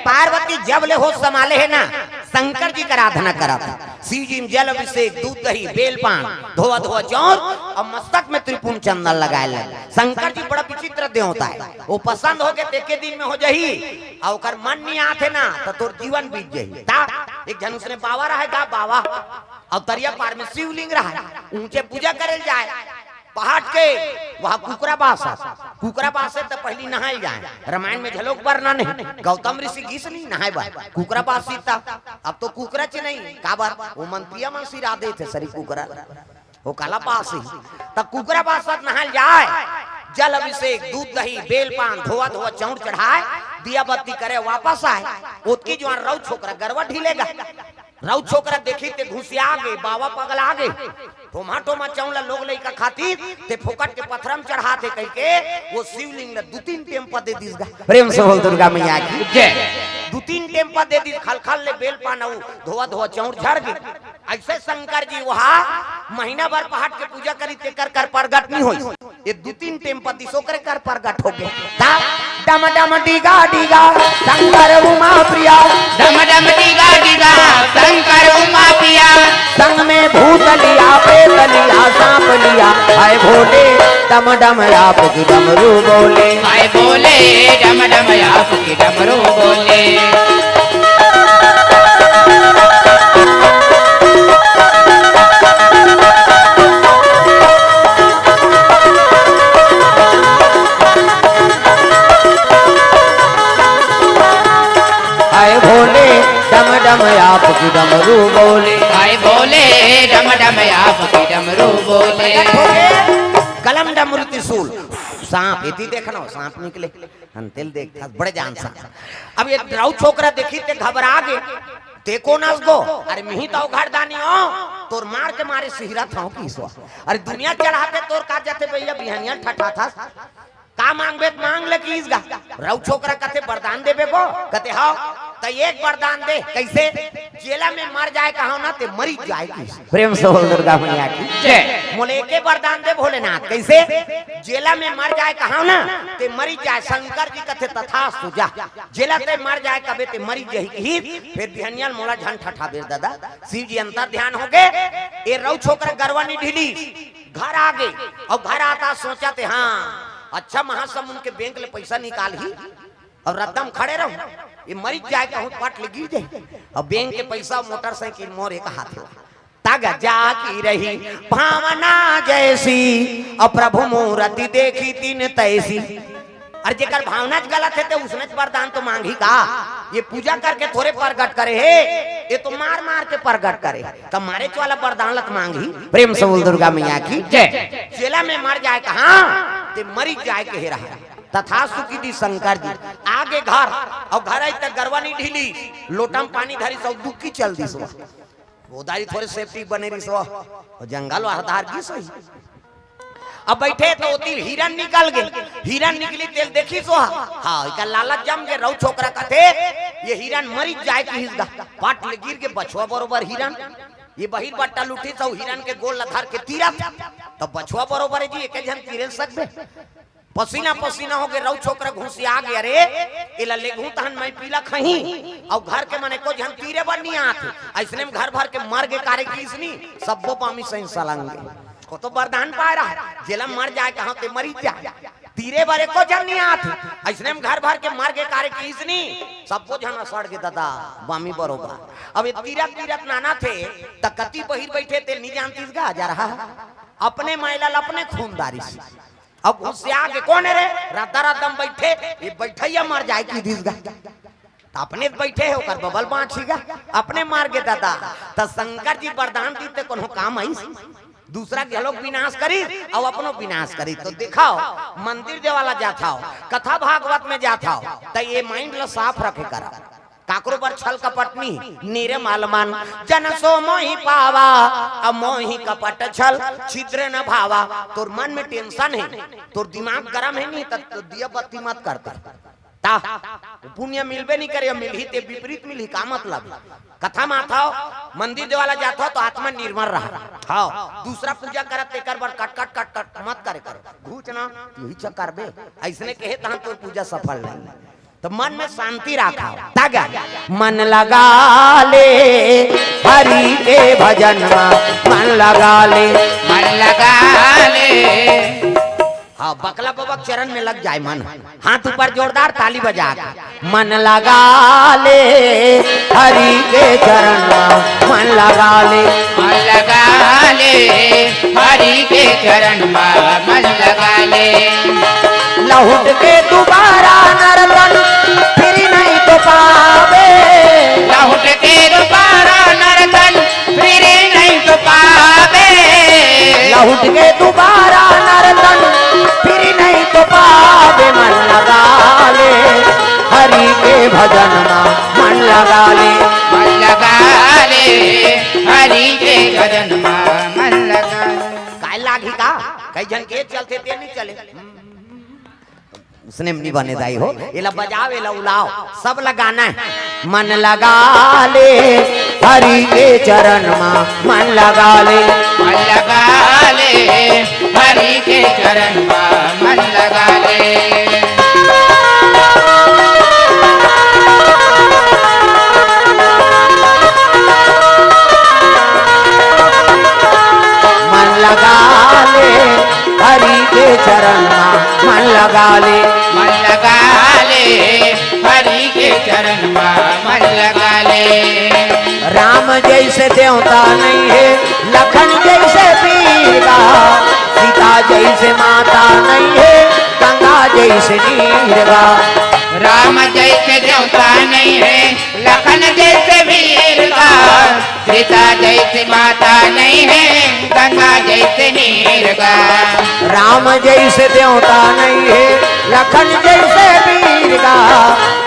पार्वती जब ले हो संभाले है ना शंकर जी का आराधना करा था। शिव जी जल अभिषेक दूध दही बेलपान धोआ धोआ चौर और मस्तक में त्रिपुण चंदन लगाए लगे। शंकर जी बड़ा विचित्र दे होता है, वो पसंद हो के एक दिन में हो जाही और मन नहीं आते ना तो तोर जीवन बीत जाही। एक जन उसने बाबा रहा है बाबा और तरिया पार में शिवलिंग रहा है, ऊंचे पूजा करे जाए पहाड़ के वहां कुकरा बास से तो पहली नहाई जाए। रामायण में झलोक वर्णन नहीं, गौतम ऋषि घिस नहीं नहाए बा कुकरा बास सीता। अब तो कुकरा च नहीं काबर वो मंत्रिया में सिरा दे थे सरी कुकरा वो काला बास ही तब कुकरा बास नहाल जाए। जल अभिषेक दूध दही बेलपान धोआ धोआ चौड़ चढ़ाए दिया बत्ती करे वापस आए। उसकी जो रऊ छोकरा गरवा ढीलेगा रऊ छोकरा देखी ते घुसिया गए बाबा पगल आ गए टोमा चौला लोग लइका खातिर ते फोकट के पत्थरम चढ़ाते कह के वो शिवलिंग ने 2-3 टेम्पा दे दीसगा। प्रेम से बोल दुर्गा मैया की जय। 2-3 टेम्पा दे दी खल ले बेल पाना धोआ धोआ चौड़ झड़ गए। ऐसे शंकर जी वहां महीना भर पहाड़ के पूजा करी ते कर प्रगट नहीं होई। ये 2-3 टेम्पा दिसो करे कर प्रगट हो गए। डम डम डीगा डीगा शंकर उमा प्रिया डम डम डीगा डीगा शंकर उमा प्रिया संग में भूत लिया प्रेत लिया सांप लिया आए भोले डम डम आप की डमरू बोले आए बोले डम डम आप की डमरू बोले। आए भोले डम डम आप की डमरू बोले आए बोले डम डम आप की डमरू बोले। कलम डमरू त्रिशूल सांप इति देखना सांप निकले अंतिल देखता बड़े जान सा। अब ये राउ छोकरा देखी ते घबरा गए देखो नस गो अरे मिही तो घरदानी हो तोर मार के मारे सिहरा था की सो अरे दुनिया चढ़ाते तोर का जाते भैया बिहानिया ठठा था का मांगबे मांग ले की इसगा। राउ छोकरा कथे वरदान देबे को कथे हां तो एक वरदान दे कैसे जेला में मर जाए कहो ना ते मरी जाए की। प्रेम से बोल दुर्गा मैया की जय। मोले के वरदान दे भोलेनाथ कैसे जेला में मर जाए कहो ना ते मरी जाए। शंकर जी कथे तथास्तु जा जेला ते मर जाए कबे ते मरी जाए की। फिर बिहनियाल मोला झन ठठा बेर दादा शिव जी अंतर ध्यान हो गए। ए राउ छोकरा गरवानी ढीली घर आ गए और घर आता सोचा ते हां अच्छा महासमुंद के बैंक ले पैसा निकाल ही और रद्दम खड़े रहो ये मरीज जाए कहूं पाट ले गिर जाए और बैंक के पैसा मोटरसाइकिल मोर एक हाथ तग जाकी रही भावना जैसी और प्रभु मूर्ति देखी तीन तैसी। और जेकर भावना गलत है तो उसने वरदान तो मांगी का ये पूजा करके थोड़े प्रगट करे है ये तो मार मार के प्रगट करे तो मारे वाला वरदान लत मांगी। प्रेम से बोल दुर्गा मैया की जय। जेला में मर जाए कहा ते मरी जाए के रहा तथास्तु की दी शंकर जी आगे घर और घर आई तक गरवा नहीं ढीली लोटम पानी धरी सब दुखी चल दी सो उदारी थोड़े सेफ्टी बने रही सो और जंगल हरदार की सही। अब बैठे तो तिल हिरन निकल गए हिरन निकली तेल देखी सो हाँ इका लालच जम के रऊ छोकरा कथे ये हिरन मरी जाए की हिस्सा पाट ले गिर के बछुआ बरोबर हिरन ये बहिर बट्टा लुठी तो हिरन के गोल लधार के तीरा तो बछुआ बरोबर जी एक जन तीरे सकबे पसीना पसीना हो गए रऊ छोकरा घुसी आ गया रे इला लेगू तहन मैं पीला खही और घर के माने को जन तीरे बनी आथे ऐसने में घर भर के मर के कारे किसनी सबो पामी सही सलंगे को तो वरदान पा रहा जेला मर जाए कहां ते मरी जाए तीरे बारे को जन नहीं आथे ऐसने में घर भर के मर के कारे किसनी सबो जन सड़ के दादा बामी बरोबर। अब ये तीरथ नाना थे तकती बहिर बैठे ते नहीं जानती गा जा रहा अपने महिला अपने खूनदारी से अब उससे आगे कौन है रे रात बैठे ये बैठैया मर जाए की दिसगा अपने बैठे हो कर बबल बाँचीगा अपने मार के दादा तो शंकर जी वरदान दीते कोनो काम आई दूसरा के लोग विनाश करी और अपनो विनाश करी। तो दिखाओ मंदिर देवाला जाता हो कथा भागवत में जाता हो तो ये माइंड ला साफ रखे करा काकरो पर छल कपटनी नीरे मालमान जन सो मोहि पावा अब मोहि कपट छल छिद्र न भावा। तोर मन में टेंशन है तोर दिमाग गरम है नहीं तो दिया बत्ती मत करता ता पुण्य मिलबे नहीं करे मिलही ते विपरीत मिलही का मतलब कथा में आता मंदिर देवाला जाता तो आत्मा निर्मल रहा हाँ दूसरा पूजा करत एक बार कट कट कट कट मत करे करो घूच ना यही चक्कर बे ऐसने कहे तहां तो पूजा सफल नहीं तो मन में शांति रखा तागा मन लगा ले हरि के भजन मन लगा ले मन लगा ले। हाँ बकला बाबा चरण में लग जाए मन, हाथ ऊपर जोरदार ताली बजा के मन लगा ले हरि के चरण मन लगा ले। मन लगा ले हरि के चरण में मन लगा ले। लौट के दोबारा नरतन फिर नहीं तो पावे। लौट के दोबारा नरतन फिर नहीं तो पावे। लौट के दोबारा नरतन फिर नहीं तो पावे। मन लगा ले हरि के भजन मन लगा ले। मन लगा ले हरि के भजन में मन लगा ले। काय लागी का कई जन के चलते ते नहीं चले, उसने नहीं बने दाई हो ये ला बजाओ ये ला उलाओ सब लगाना है। मन लगा ले हरि के चरण मन लगा ले। मन लगा ले हरि के चरण में मन लगा ले। मन लगा ले हरि के चरण मन लगा ले। मन लगा ले हरि के चरण में मन लगा ले। राम जैसे देवता नहीं है, लखन जैसे पीरा, सीता जैसे माता नहीं है, गंगा जैसे नीरगा। राम जैसे देवता नहीं है, लखन जैसे वीर का, सीता जैसे माता नहीं है, गंगा जैसे नीर का। राम जैसे देवता नहीं है, लखन जैसे वीर का,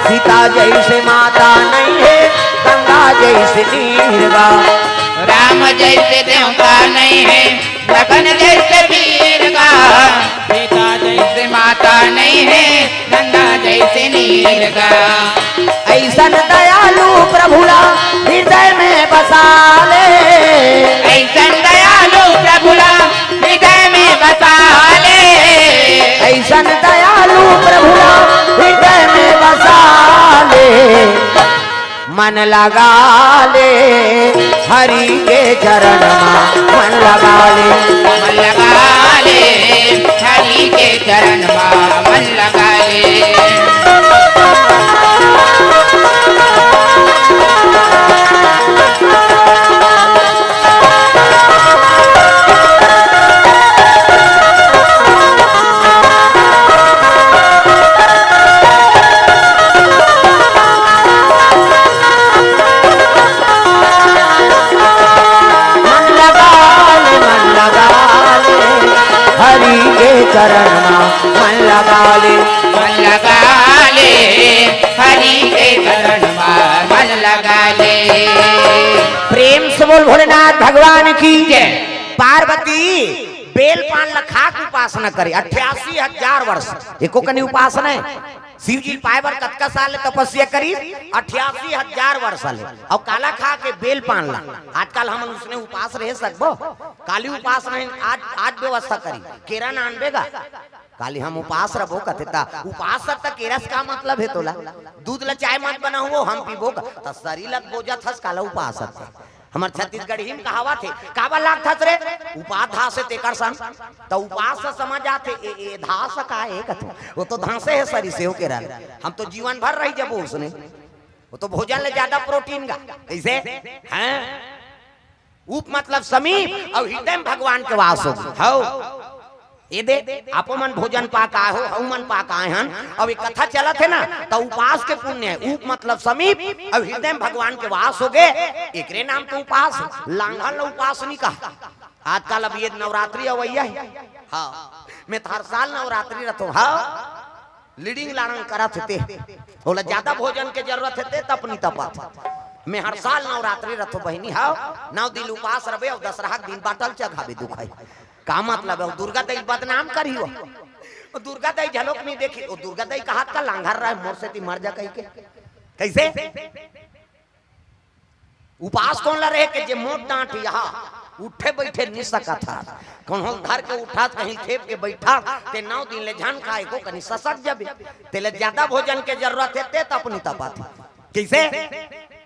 सीता जैसे माता नहीं है, गंगा जैसे नीरगा। राम जैसे देवता नहीं है, लखन जैसे वीर का, सीता जैसे माता नहीं है, गंगा जैसे नीर का। ऐसन दयालु प्रभुला हृदय में बसा ले। ऐसन दयालु प्रभुला हृदय में बसा ले। ऐसन दयालु प्रभुला हृदय में बसा ले। मन लगा ले हरि के चरण मन लगा ले। मन लगा ले हरि के चरण में मन लगा ले। चरण मन लगा ले। मन लगा ले हरि के चरण में मन लगा ले। प्रेम से बोल भोलेनाथ भगवान की जय। पार्वती बेल पान लखा की उपासना करे 88,000 वर्ष एको कनी उपासना है। शिव जी पाएबर कतका साल तपस्या करी 88,000 वर्ष ले और काला खा के बेल पान ला। आजकल हम उसने उपास रह सकबो, काली उपास नहीं आज व्यवस्था करी केरा ना अनबेगा काली हम उपास रहो कथेता उपास तक केरस का मतलब है तोला दूध ला चाय मत बनाओ हम पीबो त शरीर लग बोझा थस काला उपास हमार छत्तीसगढ़ ही में कहावत है काबा लाग थस रे उपास धा से तेकर सन तो उपास से समझ आते ए धास का है कथे वो तो धासे है शरीर से हो के रहा हम तो जीवन भर रही जब उसने वो तो भोजन ले ज्यादा प्रोटीन का कैसे हैं उप मतलब समीप और हृदय में भगवान के वास हो ये दे आपो मन भोजन पाक आए हो हम मन पाक आए हन अब एक कथा चलत है ना तो उपास के पुण्य है उप मतलब समीप और हृदय में भगवान के वास हो गए एकरे नाम तो उपास लांघन उपास नहीं कहा आजकल अब ये नवरात्रि अवैया है हाँ मैं हर साल नवरात्रि रखो हाँ लीडिंग लारंग करत थे बोला ज्यादा भोजन के जरूरत है तप नहीं तपा मैं हर साल नवरात्रि रखो बहनी हाँ 9 दिन उपास रहे और दशहरा दिन बाटल चघावे दुखाई का मतलब है दुर्गा दई बदनाम करी हो दुर्गा दई झलक नहीं देखी वो दुर्गा दई का हाथ का लांघर रहा है मोर से मर जा कह के कैसे उपास कौन ला रहे कि जे मोट डांट यहाँ उठे बैठे नहीं सका था कौन धर के उठा कहीं थेप के बैठा ते 9 दिन ले जान खाए को कहीं ससक जबे तेले ज्यादा भोजन के जरूरत है ते अपनी तपा थी कैसे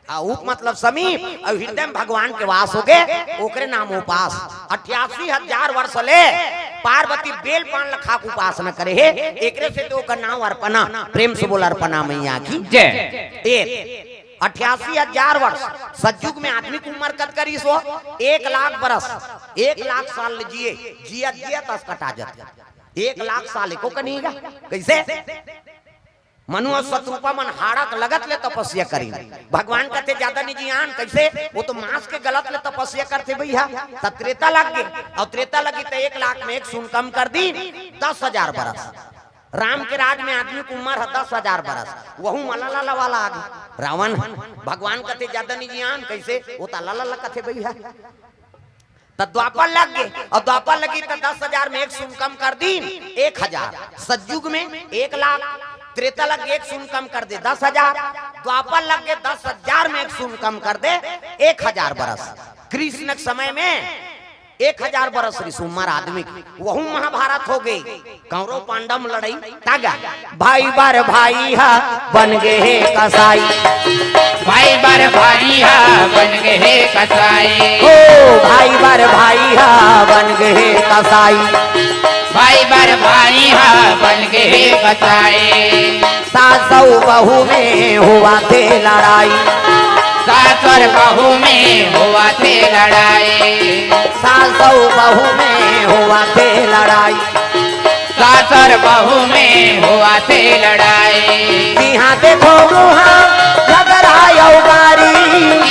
उप मतलब समीप और हृदय में भगवान के वास हो गए ओकरे नाम उपास 88,000 वर्ष ले पार्वती बेल पान लखा के उपासना करे है एकरे से तो का नाम अर्पणा प्रेम से बोल अर्पणा मैया की जय 88,000 वर्ष सतयुग में आदमी की उम्र कत करी सो 1 लाख बरस 1 लाख साल जिए जिया तस कटा जाते 1 लाख साल को कनीगा कैसे मनु और शत्रुपा मन हाड़क लगत ले तपस्या करी भगवान कहते ज्यादा नहीं जियान कैसे वो तो मांस के गलत ले तपस्या करते भैया तब त्रेता लग गए और त्रेता लगी तो 1 लाख में 1 शून्य कम कर दी 10,000 बरस राम के राज में आदमी की उम्र है 10,000 बरस वहू मलाला वाला आ गई रावण भगवान कहते ज्यादा नहीं जियान कैसे वो तो लाला कहते भैया तब द्वापर लग गए और द्वापर लगी तो 10,000 में 1 शून्य कम कर दी 1,000 सतयुग में 1 लाख त्रेता लग 1 शून्य कम कर दे 10,000 द्वापर लग के 10,000 में 1 शून्य कम कर दे 1,000 बरस कृष्ण के समय में 1,000 बरस ऋषुमार आदमी वहू महाभारत हो गई कौरव पांडव लड़ाई तागा भाई बार भाई हा बन गए कसाई भाई बार भाई हा बन गए कसाई ओ भाई बार भाई हा बन गए कसाई भाई बार भाई हा बन गए कसाई सासौ बहू में हुआ थे लड़ाई सास और बहू में हुआ थे लड़ाई सासौ बहू में हुआ थे लड़ाई सास और बहू में हुआ थे लड़ाई यहाँ देखो वहाँ झगड़ा उगारी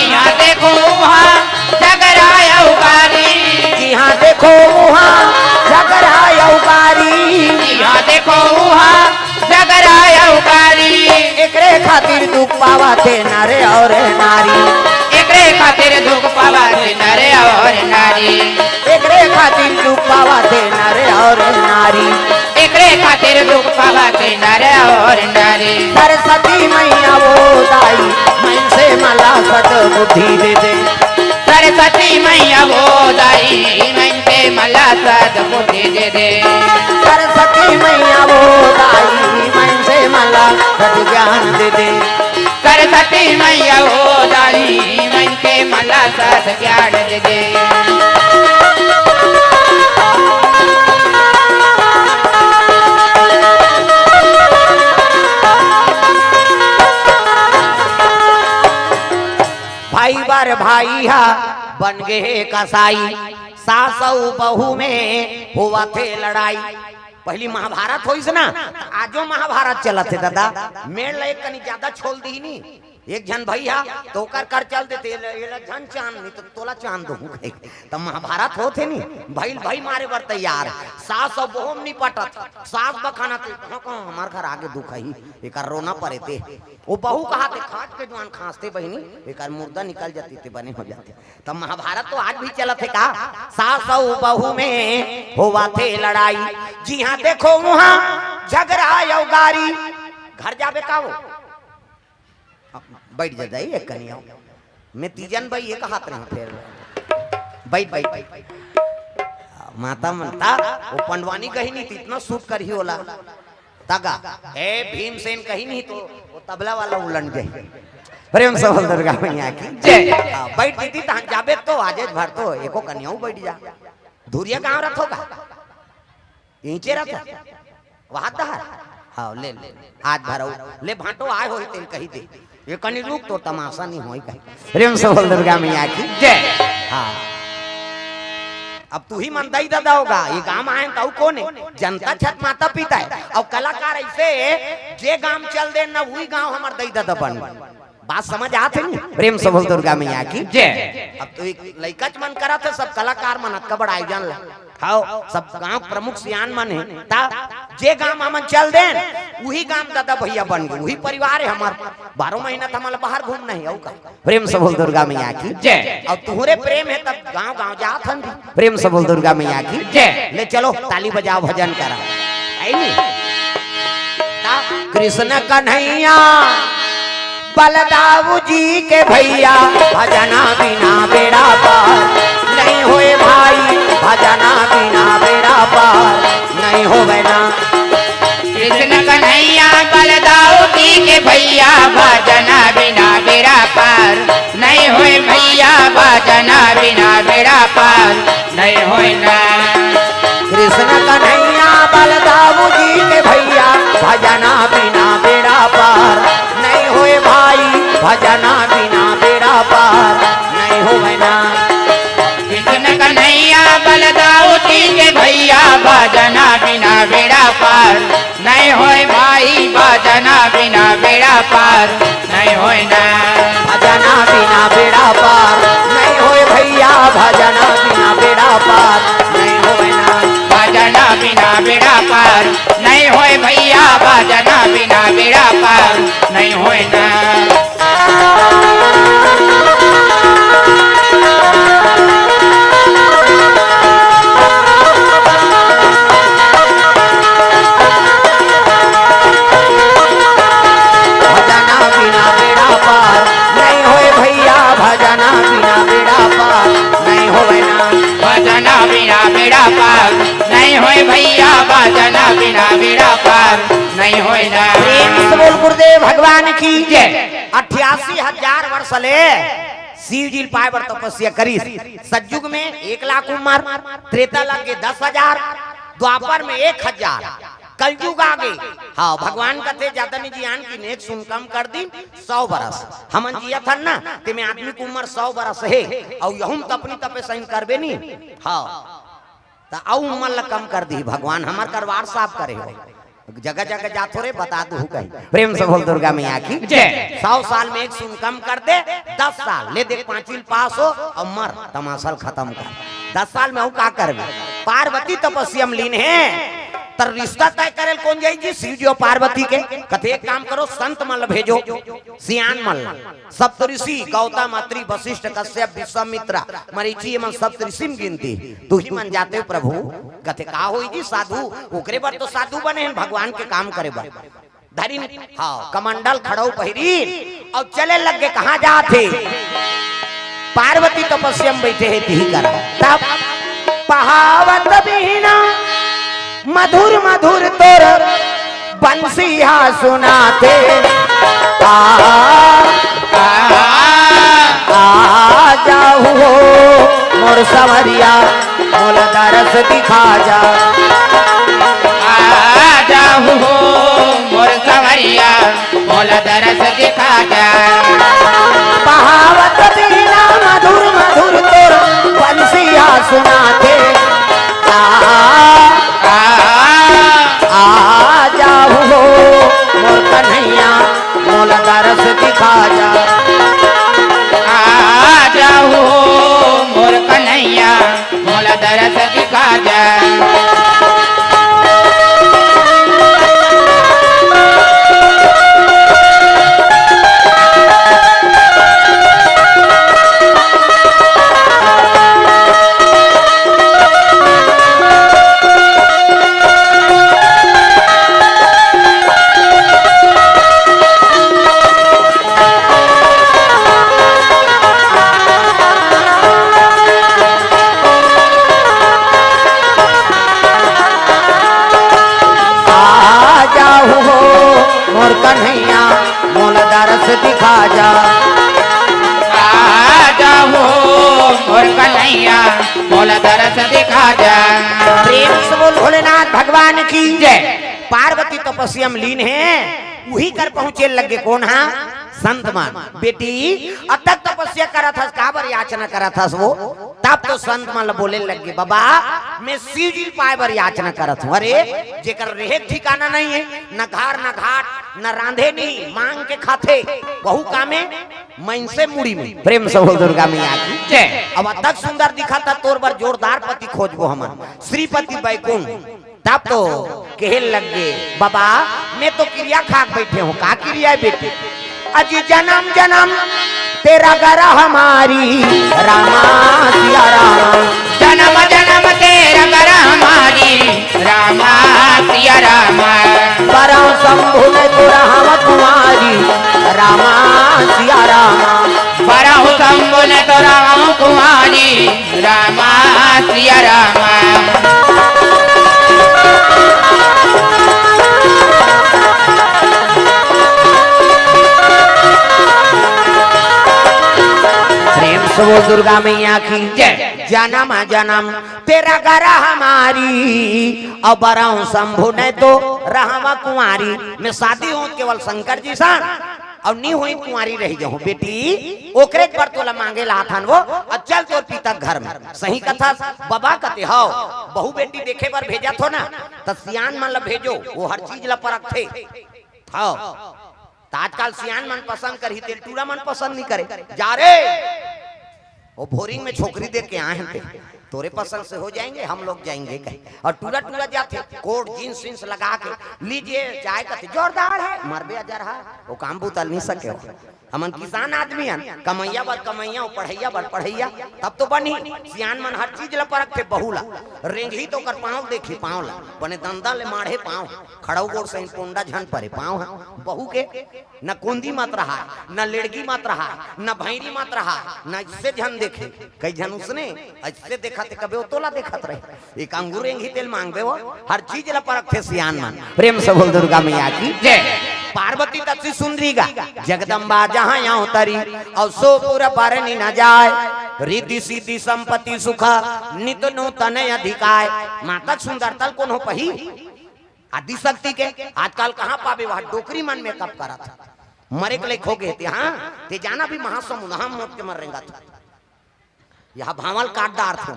यहाँ देखो वहाँ झगड़ा उगारी यहाँ देखो वहाँ झगड़ा उगारी यहाँ देखो वहाँ झगड़ा उगारी एकरे खातिर दुख पावा थे नरे और नारी एकरे खातिर दुख पावा थे नरे और नारी एकरे खातिर दुख पावा थे नरे और नारी एकरे खातिर दुख पावा थे नरे और नारी सरस्वती मैया वो दाई मन से मला सत बुद्धि दे दे सरस्वती मैया वो दाई मन से मला सत बुद्धि दे दे सरस्वती मैया वो दाई मन से मला सत ज्ञान दे दे सरस्वती मैया वो दाई मन के मला सत ज्ञान दे दे भाई बार भाई हा बन गए कसाई सासौ बहू में हुआ थे लड़ाई पहली महाभारत हो ना आजो महाभारत चलत है दादा मेड़ ले कनी ज्यादा छोड़ दी नी एक जन भैया तो कर चल देते जन चांद नहीं तो तोला चांद दो तब महाभारत होते नी भाई मारे बर तैयार सास और बहुम नहीं पटत सास बखाना हमार घर आगे दुख है एक रोना पड़े थे वो बहू कहा थे खाट के जवान खांसते बहनी एक मुर्दा निकल जाती थे बने हो जाते तब महाभारत तो आज भी चला थे का सास और बहू में हुआ थे लड़ाई जी हाँ देखो वहाँ झगड़ा उगारी घर जाबे का वो बैठ जाई एक कनिया मैं तीजन भाई एक हाथ रहे फिर बैठ माता मनता वो पंडवानी कही नहीं थी इतना सूट कर ही होला तगा ए भीमसेन कही नहीं तो वो तबला वाला उलट गए प्रेम से बोल दुर्गा मैया की जय बैठ दीदी तहां जाबे तो आजेज भर तो एको कन्याऊ बैठ जा धुरिया गांव रथ होगा नीचे रथ वहां दहर हां ले आज भरो ले भाटो आए होई तेल कही दे ये कनी रुक तो तमाशा नहीं होई कही प्रेम से बोल दुर्गा मैया की जय हां अब तू ही मन दई दादा होगा ये गांव आए तो कौन है जनता छत माता पिता है और कलाकार ऐसे जे गांव चल दे ना वही गांव हमार दई दादा बन बात समझ आते नहीं प्रेम से बोल दुर्गा मैया की जय अब तो एक लइका मन करा था सब कलाकार मन कबड़ आयोजन ला हां सब गांव प्रमुख सियान मन है ता जे गांव हमन चल देन वही गांव दादा भैया बन गए वही परिवार है हमार 12 महीना था हमारा बाहर घूमना है औ का प्रेम से बोल दुर्गा मैया की जय और तुहरे प्रेम है तब गांव गांव जात हन प्रेम से बोल दुर्गा मैया की जय ले चलो ताली बजाओ भजन करा आई नहीं कृष्ण कन्हैया बलदाऊ जी के भैया भजना बिना बेड़ा पार नहीं नहीं होए भाई भजना बिना बेड़ा पार नहीं होवे ना। कृष्ण कन्हैया बलदाऊदी के भैया भजना बिना बेड़ा पार नहीं होए भैया भजना बिना बेड़ा पार नहीं होए ना। कृष्ण कन्हैया बलदाऊ जी के भैया भजना बिना बेड़ा पार नहीं होए भाई भजना बिना बेड़ा पार नहीं होवे ना। कृष्ण कन्हैया बलदाऊदी के भैया भजना बिना बेड़ा पार नहीं होए भाई भजना बिना बेड़ा पार नहीं होए ना। भजना बिना बेड़ा पार नहीं होए भैया भजना बिना बेड़ा पार नहीं होवे ना। भजना बिना बेड़ा पार नहीं होए भैया भजना बिना बेड़ा पार नहीं होए ना। भजना बिना बेड़ा पार नहीं होए भैया भजना बिना बेड़ा पार नहीं होवे ना। भजना बिना बेड़ा पार नहीं होए भैया भजना बिना बेड़ा पार नहीं होए ना। प्रेम से बोल गुरुदेव भगवान की जय। 88,000 वर्ष ले शिव जी पाए बर तपस्या करी। सतयुग में 1 लाख उम्र, त्रेता लग के 10,000, द्वापर में 1,000, कलयुग आ गई। हाँ भगवान कहते ज्यादा नहीं जियान की नेक सुन कम कर दी 100 बरस हमन जिया था ना ते में आदमी की उम्र 100 बरस है और यहुम तपनी तपे सही करबे नहीं। हाँ तो औ उम्र ला कम कर दी भगवान हमार करवार साफ करे हो जगह जगह जातो रे बता दू कहीं। प्रेम से बोल दुर्गा मैया की जय। 100 साल में 1 सुन कम कर दे 10 साल ले दे 5 पास हो और मर तमाशल खत्म कर। 10 साल में हूँ का करबे। पार्वती तपस्या में लीन है तर रिश्ता तय करे कौन जाई जी शिव जी और पार्वती के। कथे एक काम करो संत मल भेजो सियान मल सप्तऋषि गौतम अत्रि वशिष्ठ कश्यप विश्वामित्र मरीचि एवं सप्तऋषि में गिनती तू ही मन जाते हो प्रभु। कथे का होई जी साधु ओकरे बर तो साधु बने हैं भगवान के काम करे बर धरी। हाँ कमंडल खड़ो पहिरी और चले लग गए कहाँ जाते पार्वती तपस्या में बैठे है ती करा तब पहावत बिना मधुर मधुर तोर बंसिया सुनाते आ जाऊ मोर सवरिया मोला दरस दिखा जा। आ जाऊ मोर सवरिया मोला दरस दिखा जा। पहावत बिना मधुर मधुर तोर बंसिया सुनाते आ जाऊ मोर कन्हैया मोला दरस दिखा जा। आ जाऊ मोर कन्हैया मोला दरस दिखा जा। मोर कन्हैया मोला दरस दिखा जा। आ जाओ मोर कन्हैया मोला दरस दिखा जा। प्रेम से बोल भोलेनाथ भगवान की जय। पार्वती तपस्या में लीन है वही कर पहुंचे लगे कौन हा संत मान बेटी अतक तपस्या करा था काबर याचना करा था वो तब तो संत मान बोले लगे बाबा मैं शिव जी पाए बर याचना करत हूँ। अरे जेकर रहे ठिकाना नहीं है न घर न घाट न रांधे नहीं मांग के खाते बहु कामे मन से मुड़ी में। प्रेम से बोल दुर्गा मैया की जय। अब अतक सुंदर दिखा था तोर बर जोरदार पति खोजबो हमन श्रीपति बैकुंठ। तब तो कहल लग गए बाबा मैं तो क्रिया खाक बैठे हूँ। का क्रिया है बेटे अजी जन्म जन्म तेरा गरा हमारी रामा सिया रामा। जन्म जन्म तेरा गरा हमारी रामा सिया रामा। बरा शंभु ने तुरा हम कुमारी रामा सिया रामा। बरा शंभु ने तुरा हम कुमारी रामा सिया रामा। प्रेम से वो दुर्गा मैया की जय। जन्म जन्म तेरा गरा हमारी अब बराऊं शंभु ने तो रहवा कुंवारी। मैं शादी हूँ केवल शंकर जी सा और नहीं हुई कुंवारी रह जाऊं बेटी ओकरे पर तोला मांगे लाथन वो अचल तोर पिता घर में सही कथा बाबा कते हो बहु बेटी देखे पर भेजा थो ना तो सियान मन ला भेजो वो हर चीज ला परख थे हो आजकल सियान मन पसंद करी तेल टूरा मन पसंद नहीं करे जा रे वो भोरिंग में छोकरी देख के आए हैं तोरे पसंद से हो जाएंगे हम लोग जाएंगे कहीं और टूरा टूरा जाते कोट जींस जींस लगा के लीजिए चाय का जोरदार है मरबे अजर है वो काम बुतल नहीं सके हो हमन किसान आदमी हैं कमैया बर कमैया पढ़ैया बर पढ़ैया तब तो बनी सियान मन हर चीज ला परख थे बहुला रेंगही तो कर पाँव देखी पाँव ला बने दंदा ले माढ़े पाँव खड़ाऊ गोड़ से पोंडा झन परे पाँव है बहू के न कुंदी मत रहा न लेड़गी मत रहा न भैरी मत रहा न इससे झन देखे कई झन उसने ऐसे देखा थे कभी तोला देखत रहे एक अंगूर रेंगी तेल मांगबे वो हर चीज ला परख थे सियान मन प्रेम से बोल दुर्गा मैया की जय। पार्वती तत्सी सुंदरी गा जगदम्बा जहाँ यहाँ उतरी और सो पूरा पारनी न जाए रिद्धि सिद्धि संपत्ति सुख नित नूतन अधिकाय माता सुंदरतल कौन हो पही आदि शक्ति के आजकल कहाँ पावे वह डोकरी मन में कब करा था मरे के हो गए थे हाँ ते जाना भी महासमुद्र हम मौत के मर रहेगा था यहाँ भावल काटदार थे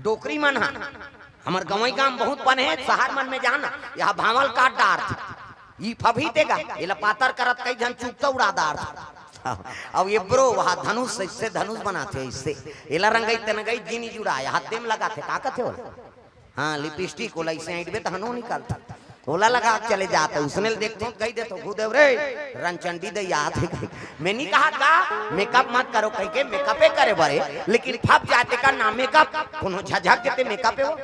डोकरी मन हा हमार गवई गांव बहुत बने है शहर मन में जाना यहाँ भावल काटदार थे ये फभी देगा ये पातर करत कई जन चुपता उड़ादार अब ये ब्रो वहाँ धनुष इससे धनुष बनाते इससे एला रंगई तनगई जीनी जुड़ाया हाथ में लगाते का कहते हो हाँ लिपस्टिक ओला इसे ऐडबे तो हनो निकालता ओला लगा चले जाते उसने देखते कही दे तो गुदेव रे रंचंडी दे याद है मैं नहीं कहा था मेकअप मत करो कह के मेकअपे करे बड़े लेकिन फप जाते का ना मेकअप कोनो झझक देते मेकअप है वो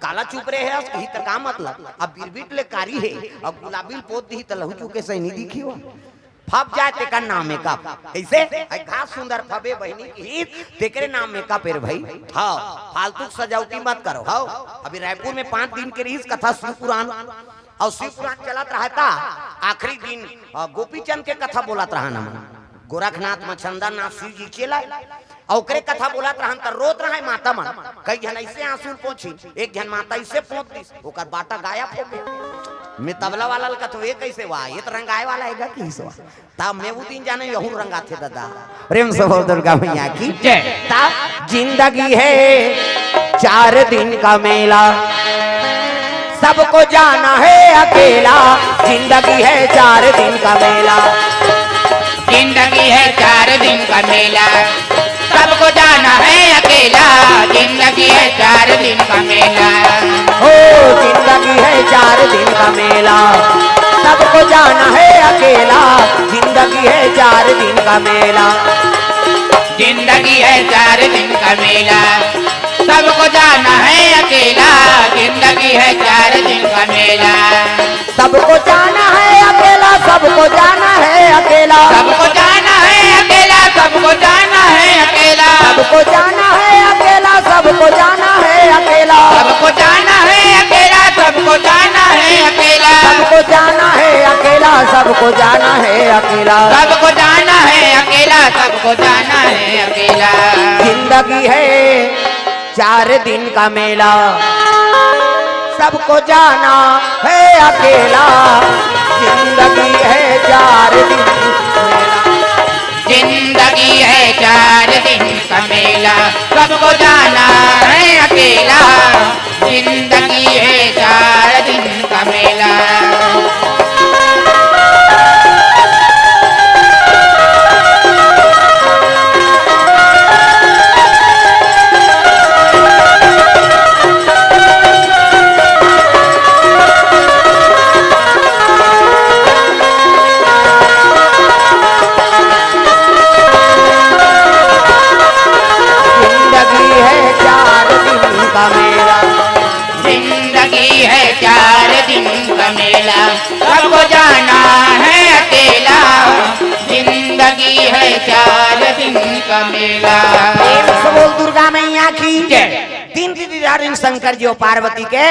काला चुप रहे है कहीं तक का मतलब अब बिरबिट ले कारी है अब गुलाबी पोत दी तलहु चुके से नहीं दिखी हो फप जाते का नाम मेकअप ऐसे घास सुंदर फबे बहनी की तेरे नाम मेकअप है भाई हाँ फालतू सजावटी मत करो हाँ अभी रायपुर में 5 दिन के रीस कथा शिव पुराण और शिव पुराण चलत रहा था आखिरी दिन गोपीचंद के कथा बोलत रहा ना गोरखनाथ मछंदर नाथ शिव जी चला और कथा बोलत रहन त रोत रहा माता मन कई जन ऐसे आंसू पोछी एक जन माता ऐसे पोत दी ओकर बाटा गायब हो गया मैं तबला वाला का तो ये कैसे हुआ ये तो रंगाए वाला हैगा कि सो ता मैं वो दिन जाने यहू रंगा थे दादा प्रेम से बोल दुर्गा मैया की जय ता जिंदगी है 4 दिन का मेला सबको जाना है अकेला जिंदगी है 4 दिन का मेला जिंदगी है 4 दिन का मेला सबको जाना है अकेला जिंदगी है 4 दिन का मेला ओ जिंदगी है 4 दिन का मेला सबको जाना है अकेला जिंदगी है 4 दिन का मेला जिंदगी है 4 दिन का मेला सबको जाना है अकेला जिंदगी है 4 दिन का मेला सबको जाना है अकेला सबको जाना है अकेला सबको जाना है अकेला सबको जाना है अकेला सबको जाना है अकेला सबको जाना है अकेला सबको जाना है अकेला सबको जाना है अकेला सबको जाना है अकेला सबको जाना है अकेला सबको जाना है अकेला सबको जाना है अकेला जिंदगी है 4 दिन का मेला सबको जाना है अकेला जिंदगी है 4 दिन जिंदगी है 4 दिन का मेला सबको जाना है अकेला जिंदगी है 4 दिन का मेला जिंदगी है 4 दिन का मेला सबको जाना है अकेला जिंदगी है 4 दिन का मेला बोल दुर्गा मैया की जय। तीन दीदार इन शंकर जी और पार्वती के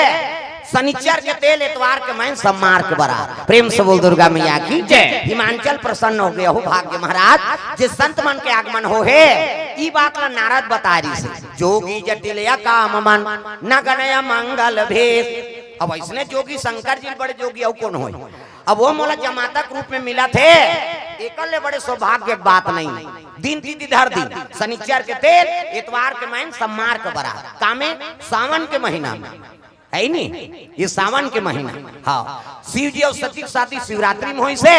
शनिचर के तेल इतवार के मैं सम्मार के बरा। प्रेम से बोल दुर्गा मैया की जय। हिमांचल प्रसन्न हो गया हो भाग्य महाराज जिस संत मन के आगमन हो है ई बात ला नारद बता रही से जोगी जटिल या काम मन न गणय मंगल भेष। अब इसने जोगी शंकर जी बड़े जोगी और कौन हो अब वो मोला जमातक रूप में मिला थे एकले बड़े सौभाग्य बात नहीं। दिन दीदार दिन शनिचर के तेल इतवार के मैं सम्मार के बरा कामे सावन के महीना में है नहीं ये सावन के महीना। हाँ शिव जी और सती की शादी शिवरात्रि में हुई से।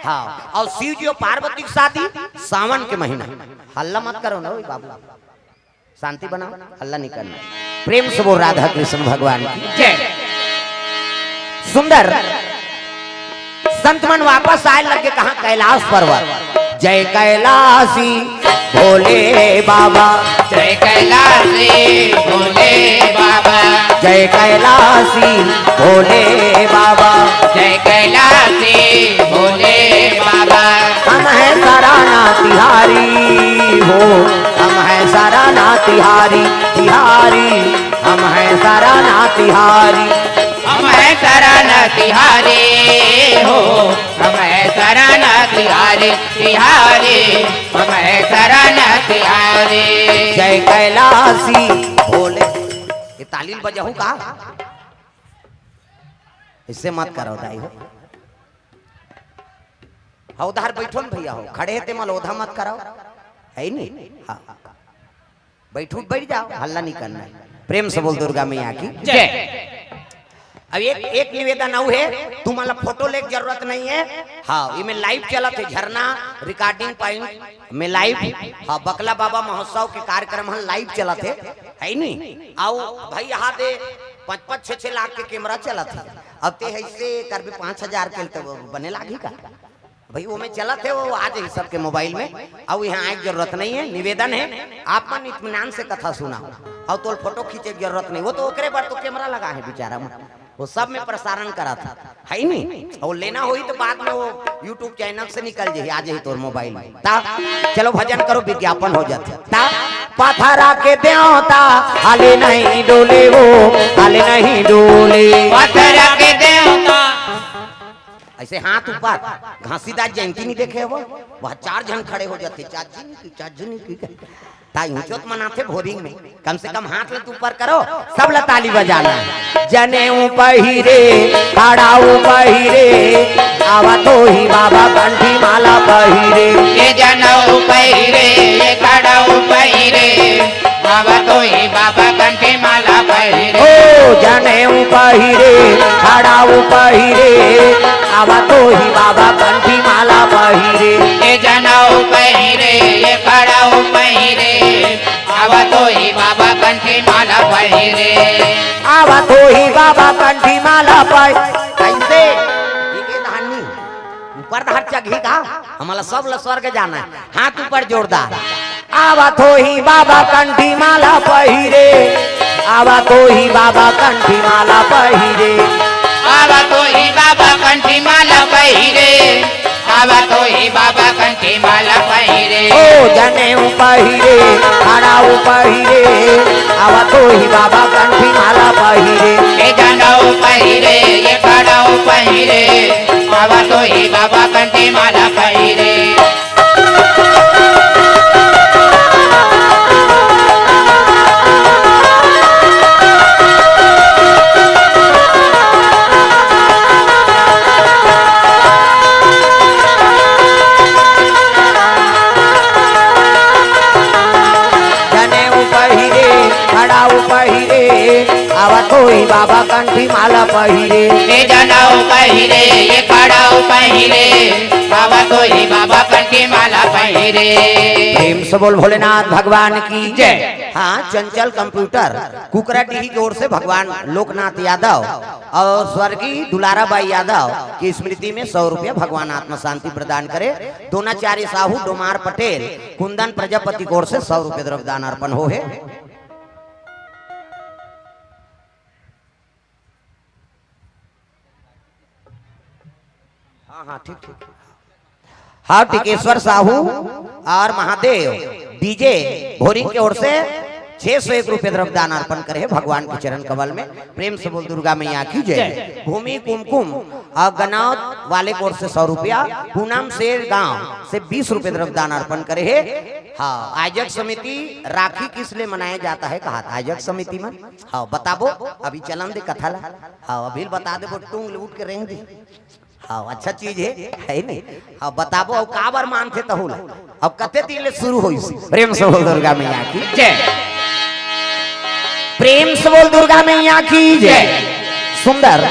हाँ और शिव जी और पार्वती की शादी सावन के महीना। हल्ला मत करो ना बाबू शांति बनाओ हल्ला नहीं करना। प्रेम से बोल राधा कृष्ण भगवान की जय। सुंदर संत मन वापस आए लगे कहा कैलाश पर्वत। जय कैलाशी भोले बाबा जय कैलाशी भोले बाबा जय कैलाशी भोले बाबा जय कैलाशी भोले बाबा। हम है सराना तिहारी हो हम है सराना तिहारी तिहारी हम है सराना तिहारी हम है सराना तिहारी हो हम है सराना तिहारी तिहारी हम है सराना तिहारी। जय कैलाशी भोले। ये तालील बजाऊ का इससे मत करो दाई हो उधार बैठो न भैया हो खड़े ते मल ओधा मत कराओ है नहीं। हाँ बैठो बैठ जाओ हल्ला नहीं करना है। प्रेम से बोल दुर्गा मैया की जय। अब एक निवेदन आऊ है तुम्हारा फोटो ले जरूरत नहीं है। हाँ ये में लाइव चला थे झरना रिकॉर्डिंग पॉइंट में लाइव। हाँ बकला बाबा महोत्सव के कार्यक्रम हम लाइव चला थे है नहीं। आओ भाई यहाँ दे 5-6 लाख के कैमरा चला था अब ते ऐसे कर भी 5,000 के तो बने लागी का भाई वो में चला थे वो आज ही सबके मोबाइल में। अब यहाँ आए जरूरत नहीं है। निवेदन है आप मन इत्मीनान से कथा सुना और तो फोटो खींचे की जरूरत नहीं। वो तो ओकरे बार तो कैमरा लगा है बेचारा वो सब में प्रसारण करा था है नहीं। और लेना हुई तो बाद में वो YouTube चैनल से निकल जाए आज ही तोर मोबाइल में। ता चलो भजन करो विज्ञापन हो जाते। ता पथरा के देवता हाले नहीं डोले वो हाले नहीं डोले पथरा के देवता ऐसे हाथ ऊपर घासीदास जयंती नहीं देखे वो वह 4 जन खड़े हो जाते चाची की ऊंचोत मनाते भोरिंग में कम से कम हाथ लत ऊपर करो सब ला ताली बजाना। जने पहिरे खड़ाऊ पहिरे आवा तो ही बाबा कंठी माला पहिरे ये जनऊ पहिरे ये खड़ाऊ पहिरे आवा तो ही बाबा कंठी माला पहिरे। ओ जने पहिरे खड़ाऊ पहिरे आवा तो ही बाबा कंठी माला पहिरे ये जनऊ पहिरे ये खड़ाऊ पहिरे आवा तो ही बाबा कंठी माला पहिरे आवा तो ही बाबा कंठी माला पाई कैसे ये धानी ऊपर धार चघी का हमारा सब ला स्वर्ग जाना है। हाथ ऊपर जोरदार आवा तो ही बाबा कंठी माला पहिरे आवा तो ही बाबा कंठी माला पहिरे आवा तो ही बाबा कंठी माला पहिरे आवा तो ही बाबा कंठी माला पहिरे। ओ जने पहिरे खड़ाऊ पहिरे आवा तो ही बाबा कंठी माला पहिरे ये जनऊ पहिरे ये खड़ाऊ पहिरे आवा तो ही बाबा कंठी माला पहिरे। आवा तो ही बाबा कंठी माला पहिरे ये जनऊ पहिरे ये खड़ाऊ पहिरे आवा तो ही बाबा कंठी माला पहिरे। प्रेम से बोल भोलेनाथ भगवान की जय। हाँ चंचल कंप्यूटर कुकराडीही की ओर से भगवान लोकनाथ यादव और स्वर्गीय दुलाराबाई यादव की स्मृति में 100 रुपया भगवान आत्मा शांति प्रदान करे। दोनाचार्य साहू डोमार पटेल कुंदन प्रजापति की ओर से 100 रुपये द्रव्यदान अर्पण हो है। हाँ ठीक हाँ टिकेश्वर साहू और महादेव डीजे भोरिंग की ओर से 601 रुपये द्रव्यदान अर्पण करे भगवान के चरण कमल में। प्रेम से बोल दुर्गा मैया की जय। भूमि कुमकुम गनावत वाले कोर से 100 रुपया, पूनम से गांव से 20 रुपये द्रव्यदान अर्पण करे है। हाँ, आयोजक समिति राखी किस लिए मनाया जाता है कहा था आयोजक समिति में? हाँ बताबो, अभी चलन दे कथा ला। हाँ अभी बता दे, टूंग उठ के रेंग दे। हाँ अच्छा चीज है नहीं। हाँ बताबो अब का बार मानते तो होला, अब कते दिन ले शुरू होई। प्रेम से बोल दुर्गा मैया की जय। प्रेम से बोल दुर्गा मैया की जय। सुंदर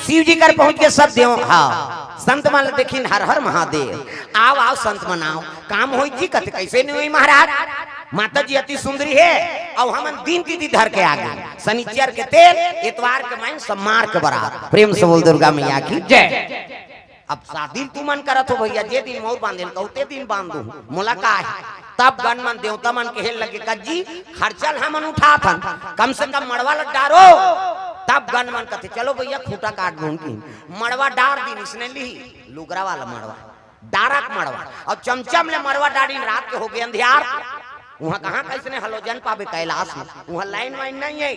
शिव जी कर पहुंच के सब देव। हाँ संत मान देखिन हर हर महादेव। आओ आओ संत मनाओ, काम होई जी कते कैसे नहीं हुई महाराज। माता जी अति सुंदरी है और हम दिन दीदी धर के आगे, शनिचर के तेल इतवार के माइन सम्मार के बरात। प्रेम से बोल दुर्गा मैया की जय। अब शादी तू मन करत हो भैया, जे दिन मोर बांधेल कहते दिन बांध दू मुलाकात है। तब गण मन देवता मन के हेल लगे कज्जी खर्चल हमन उठा थन, कम से कम मड़वा लग डारो। तब गण मन कहते चलो भैया खूंटा काट दूं की मड़वा डार दिन इसने ली लुगरा वाला मड़वा डारक मड़वा और चमचम ले मड़वा डारी। रात के हो गए अंधियार, वहाँ कहाँ कैसे हलोजन पावे कैलाश में, वहाँ लाइन वाइन नहीं है।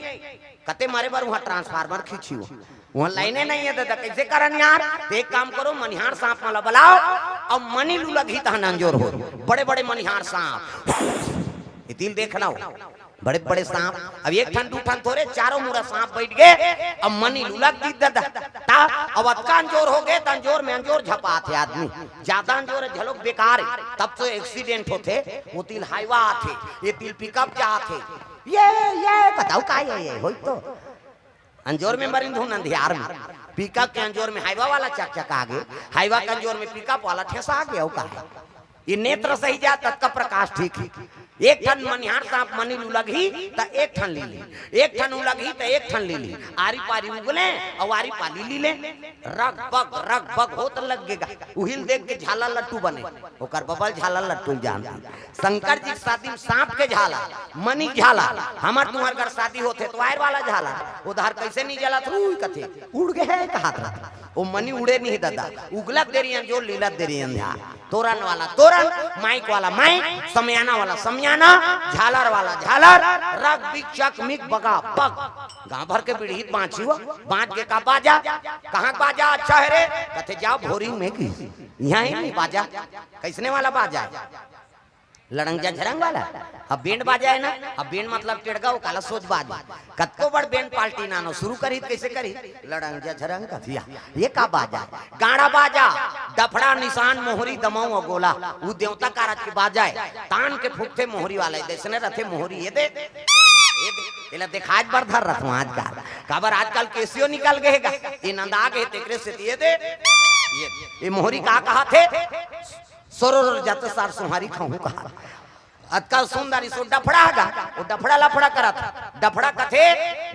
कते मारे बार वहाँ ट्रांसफार्मर खींची हो, वहाँ लाइने नहीं है। दादा कैसे करन यार, तो एक काम करो मनिहार सांप माला बुलाओ और मनी लूला घी तहन अंजोर हो। बड़े बड़े मनिहार सांप इतिल देखना हो, बड़े बड़े सांप। अब एक ठन दू ठन थोड़े चारों मुरा सांप बैठ गए। अब मनी लूला दी दादा अब अतका अंजोर हो गए, अंजोर में अंजोर झपा थे आदमी। ज्यादा अंजोर झलोक बेकार है, तब तो एक्सीडेंट होते। वो तिल हाईवा आते, ये तिल पिकअप जाते। ये बताओ का ये हो तो अंजोर में मरिंद हूं अंधियार में। पिकअप के अंजोर में हाईवा वाला चक चक आ गए, हाईवा के अंजोर में पिकअप वाला ठेसा आ गया। का ये नेत्र सही जा तक का प्रकाश ठीक है। एक ठन मनिहार सांप मनी लगी तो एक ठन ली ली, एक ठन लगी तो एक ठन ली ली। आरी पारी उगले और आरी पाली ली ले रग बग हो तो लगेगा। उहिल देख के झाला लट्टू बने, ओकर बबल झाला लट्टू जानती। शंकर जी शादी में सांप के झाला मनी झाला, हमार तुम्हार घर शादी होते तो वायर वाला झाला उधर कैसे नहीं जला तो कथे उड़ गए कहा था। वो मनी उड़े नहीं दादा, उगलत देरी जो लीलत देरी अंधा। तोरण वाला तोरण, माइक वाला माइक, समयाना वाला समयाना, झालर वाला झालर, रग बिक चक मिक बगा पग। गांव भर के बिड़हित बाँची हुआ, बाँच के का बाजा कहाँ बाजा अच्छा है रे कथे जाओ भोरी में की यहाँ ही नहीं बाजा। कैसने वाला बाजा लड़ंगा झरंग वाला। अब बैंड बाजा है ना, अब बैंड मतलब टेड़गा काला सोच बाजा। कतको बड़ बैंड पार्टी नानो शुरू करी कैसे करी लड़ंगा झरंग कथिया। ये का बाजा गाड़ा बाजा, डफड़ा निशान मोहरी दमाऊ और गोला। वो देवता कारज के बाजा है, तान के फूटते मोहरी वाला देशने रथे मोहरी। ये दे दिखाज बर धर रखो आज का काबर आजकल केसियो निकल गएगा ये नंदा गए तेकरे से ये दे ये मोहरी का कहा थे सोरोर जाते सार सुहारी खाऊं कहा। अतका सुंदर इसो डफड़ा गा, वो डफड़ा लफड़ा करा था। डफड़ा कथे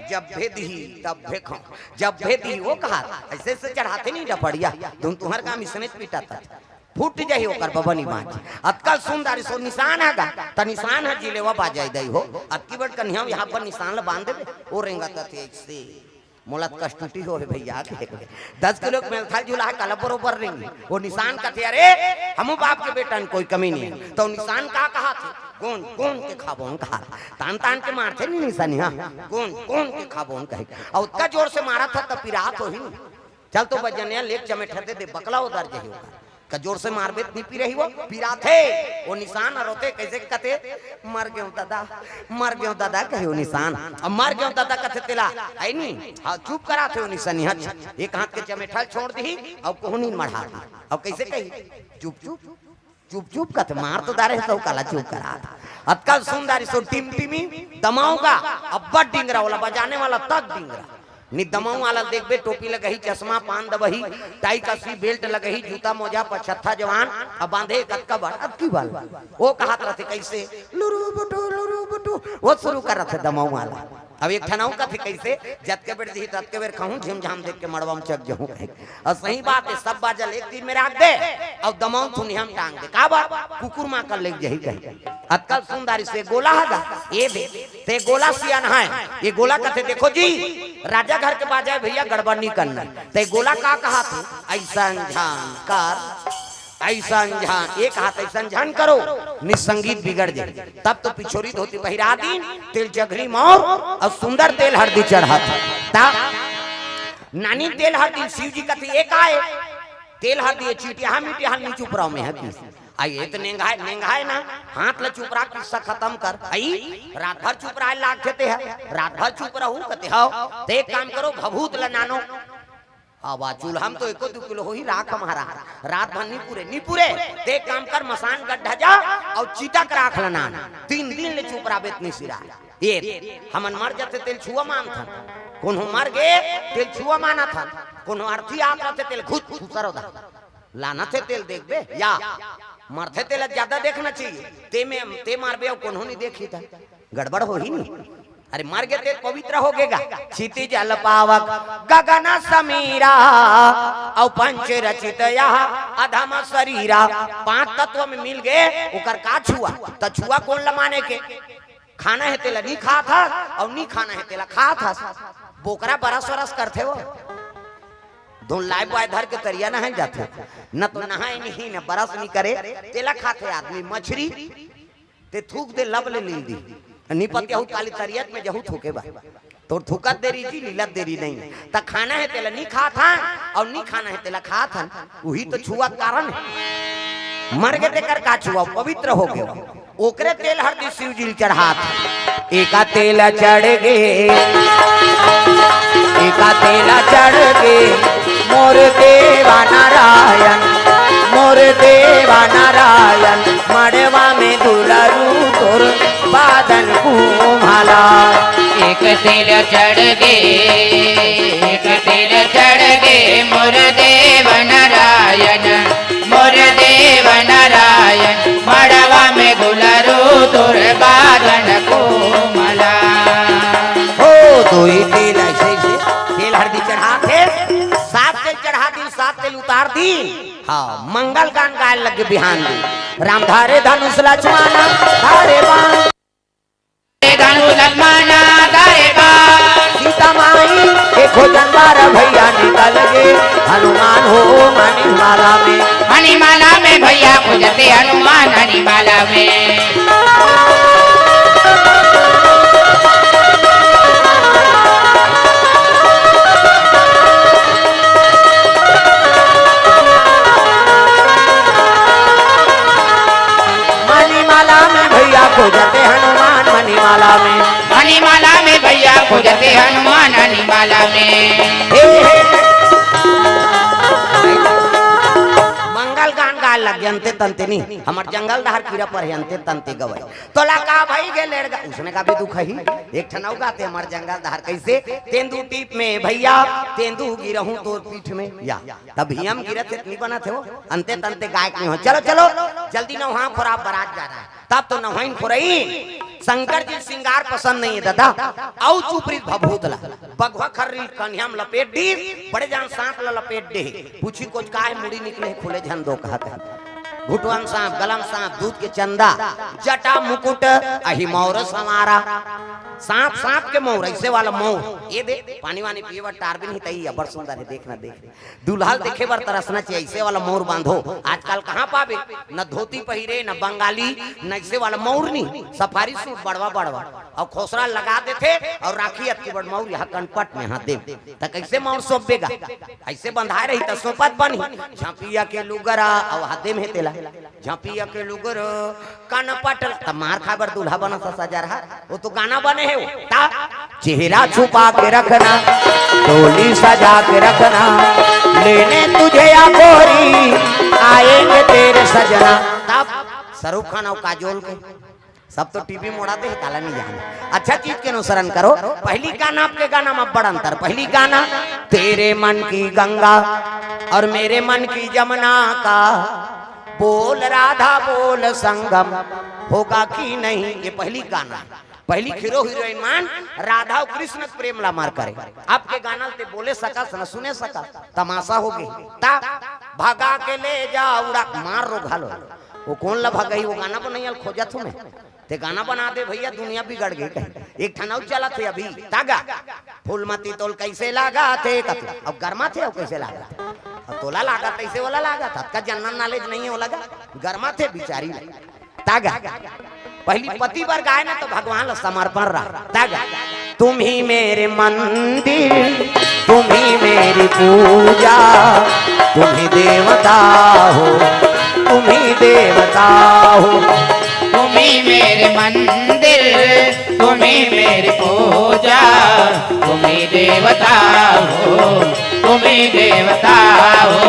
जब भेदी तब भेखो, जब भेदी वो कहा ऐसे से चढ़ाते नहीं डफड़िया तुम तुम्हार काम इसने पीटा था फूट जाही ओकर बबनी बाँच। अतकल सुंदर इसो निशान है गा त निशान है जिलेवा बाजाई दई हो। अतकी बड़ कन्या यहाँ पर निशान ल बांध दे वो रेंगा थे से मोलत कष्टटी हो भैया 10 किलो में था झूला कल बरोबर रेंगे। वो निशान का थे अरे हम बाप के बेटा कोई कमी नहीं है। तो निशान का कहा थे कौन कौन के खाबोन कहा तान तान के मारते नहीं निशानी। हाँ कौन कौन के खाबोन कहे और उतना जोर से मारा था तब पिरात हो ही चल तो बजनिया लेक चमेट दे बकला उधर जही का जोर से मारबे नहीं रही वो पीरा थे। वो निशान रोते कैसे कथे मर गयो दादा कहे निशान अब मर गयो दादा कथे तेला आई नहीं। हाँ चुप करा थे वो निशानी। हच एक हाथ के चमेठल छोड़ दी अब कोहनी मढ़ा दी। अब कैसे कही चुप चुप चुप चुप कथे मार तो दारे तो काला चुप करा था। अतकल सुंदर सो टिमटिमी दमाऊंगा अब बड़ डिंगरा वाला बजाने वाला तक डिंगरा नि दमाऊ वाला देखबे टोपी लगही चश्मा पान दबही टाई कसी बेल्ट लगही जूता मोजा पछत्था जवान अब बांधे कतका बड़ अब की बाल वो कहत रहते कैसे लुरु बुटू वो शुरू कर रहे थे दमाऊ वाला। अब एक ठनाऊ का थे कैसे जत के बेर दी तत के बेर खाऊं झिम झाम देख के मड़वा में चक जाऊं। और सही बात है सब बाजल एक दिन में रख दे और दमाऊ थुनी हम टांग दे का बात कुकुर मां कर ले जही कही। अतकल सुंदर से गोला हगा ये दे ते गोला सियान है ये गोला कहते देखो जी राजा घर के बाजाए भैया गड़बड़ नहीं करना। ते गोला का कहा थे ऐसा झान कर ऐसा झान एक हाथ ऐसा झान करो निसंगीत बिगड़ जाए। तब तो पिछोरी धोती पहिरा दी, तेल चघरी मोर और सुंदर तेल हरदी चढ़ा था। नानी तेल हरदी शिव जी कथी एक आए तेल हरदी चीटिया मीटिया नीचे ऊपराव में है आई तो नेंगाए ना हाथ ल चुप रहा किस्सा खत्म कर आई रात भर चुप रहा लाग खेते है रात भर चुप रहू कहते हो तो एक काम करो भभूत ल नानो आवा चूल्हा हम तो 1-2 किलो हो ही राख हमारा रात भर नहीं पूरे तो एक काम कर मसान गड्ढा जा और चीटा कर राख लना 3 दिन ले चुप रहा बेतनी सिरा ये हमन मर जाते तेल छुआ मान था कोनो मर गए तेल छुआ माना था कोनो अर्थी आता थे तेल खुद खुसरो दा लाना थे तेल देख बे या मरते तेल ज्यादा देखना चाहिए ते मारबे कोनो नहीं देखी था गड़बड़ हो ही नहीं। अरे मर गए तेल पवित्र हो गएगा। क्षितिज जल पावक गगन समीरा और पंच रचित अधम शरीरा 5 तत्व में मिल गए उकर का छुआ तो छुआ कौन लमाने के खाना है तेला नहीं खा था और नहीं खाना है तेला खा था बोकरा बरस वरस करते हो धुन लाए बाय धर के तरिया नहाए जाते न तो नहाए नहीं न बरस नहीं करे तेला खाते आदमी मछली ते थूक दे लब ले ली दी निपत यहू काली तरियत में जहू थूके बा तो थूकत देरी जी लीलत देरी नहीं ता खाना है तेला नहीं खा था और नहीं खाना है तेला खा था वही तो छुआ कारण है मर गए तेकर का छुआ पवित्र हो गए ओकरे तेल हरदी शिव जी चढ़ात एका तेल चढ़ गे एका तेल चढ़ गे मोर देवा नारायण मड़वा में दुलरू तोर बादन कुम्हाला एक तेल चढ़ गे मोर देव नारायण मड़वा में दुलरू तोर बादन कुम्हाला हो तो तेल ऐसे तेल हरदी चढ़ा थे 7 तेल चढ़ा दी 7 तेल उतार दी हाँ मंगल गान गाय लगे बिहान दी राम धारे धनुष लक्ष्मण धारे बाण धनुष लक्ष्मण धारे बाण सीता माई के खोजन बार भैया निकल गए हनुमान हो मणिमाला में भैया खोजते हनुमान मणिमाला में खोजते हनुमान मणिमाला में भैया खोजते हनुमान मणिमाला में मंगल गान गाय लग जनते तंते नहीं हमार जंगल दहर कीड़ा पर जनते तंते गवई तोला का भाई गे लेड़गा उसने का भी दुख ही एक ठनौ गाते हमार जंगल दहर कैसे तेंदू टीप में भैया तेंदू गिरहूं तोर पीठ में या तभी हम गिरत थे नहीं बना थे वो अंते तंते गायक नहीं हो चलो चलो जल्दी ना वहां खराब बारात जा रहा है तब तो नहाइन खुरई शंकर जी श्रृंगार पसंद नहीं है दादा औ चुपरी भभूतला बगवा खर्री कन्याम लपेट दी बड़े जान सांप ला लपेट दे पूछी कुछ काहे मुड़ी निकले खुले झन दो कहते घुटवन सांप गलम सांप दूध के चंदा जटा मुकुट अहि मौर समारा सांप सांप के मौर ऐसे वाला मौर ये दे पानी वानी पिए बर टार भी नहीं तई बड़ सुंदर है देखना देख दुल्हल देखे बर तरसना चाहिए ऐसे वाला मौर बांधो आजकल कहाँ पावे न धोती पहिरे न बंगाली न ऐसे वाला मौर नहीं सफारी सूट बड़वा बड़वा और खोसरा लगा देते और राखी अति बड़ मौर यहाँ कनपट में यहाँ दे तो कैसे मौर सौंपेगा ऐसे बंधाए रही तो सोपत बनी झांपिया के लुगरा और हाथे में तेला झांपिया के लुगर कनपट तब मार खाबर दूल्हा बना सा सजा रहा वो तो गाना बने है वो चेहरा छुपा के रखना टोली सजा के रखना लेने तुझे या गोरी आएंगे तेरे सजना तब शाहरुख खान और काजोल के सब तो टीवी मोड़ाते हैं ताला नहीं जाना अच्छा चीज के अनुसरण करो पहली गाना आपके गाना में बड़ा अंतर पहली गाना तेरे मन की गंगा और मेरे मन की जमुना का बोल राधा बोल संगम होगा कि नहीं ये पहली गाना पहली हीरो हीरोइन मान राधा और कृष्ण प्रेम ला मार करे आपके गाना ते बोले सका न सुने सका तमाशा हो गई ता भगा के ले जा उड़ा मार रो घालो वो कौन ला भगाई वो गाना बनाई खोजा तुम्हें ते गाना बना दे भैया दुनिया बिगड़ गई एक ठनाउ चला थे अभी तागा फूलमती तोल कैसे लगा थे अब गर्मा थे अब कैसे लगा तोला लागा कैसे वाला लागा था का जनरल नॉलेज नहीं है वो लगा गर्मा थे बिचारी तागा पहली पति बार गाय ना तो भगवान समर्पण रहा तागा तुम ही मेरे मंदिर तुम ही मेरी पूजा तुम ही देवता हो तुम ही देवता हो तुम ही मेरे मंदिर तुम ही मेरी पूजा तुम ही देवता हो तुम ही देवता हो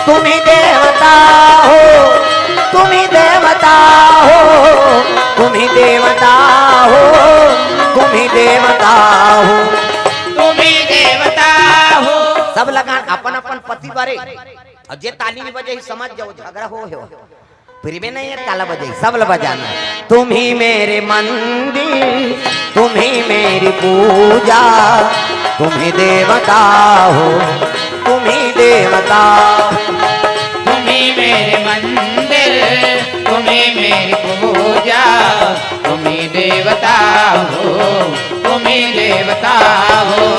तुम ही देवता हो तुम ही देवता हो तुम ही देवता हो तुम ही देवता हो तुम ही देवता हो। सब लगान अपन अपन पति बारे और जे ताली में बजे समझ जाओ झगड़ा हो फिर भी नहीं है ताला बजे सब बजाना तुम ही मेरे मंदिर तुम ही मेरी पूजा तुम ही देवता हो तुम ही देवता तुम ही मेरे मंदिर तुम ही मेरी पूजा तुम ही देवता हो तुम ही देवता हो।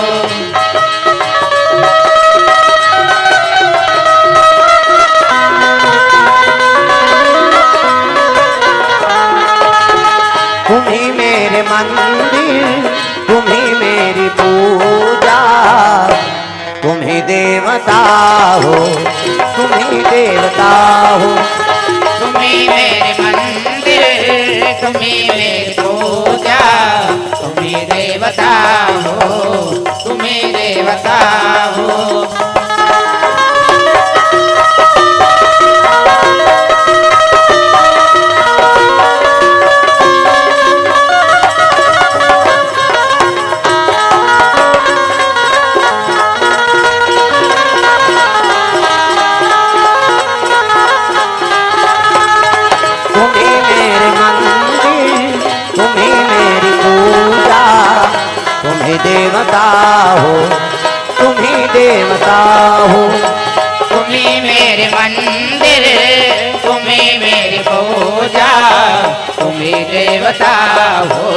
तुम ही मेरे मंदिर तुम ही मेरी पूजा तुम ही देवता हो तुम ही देवता हो तुम ही मेरे मंदिर तुम ही मेरी पूजा तुम ही देवता हो तुम ही देवता हो। देवता हो तुम ही देवता हो तुम ही मेरे मंदिर तुम ही मेरी पूजा तुम ही देवता हो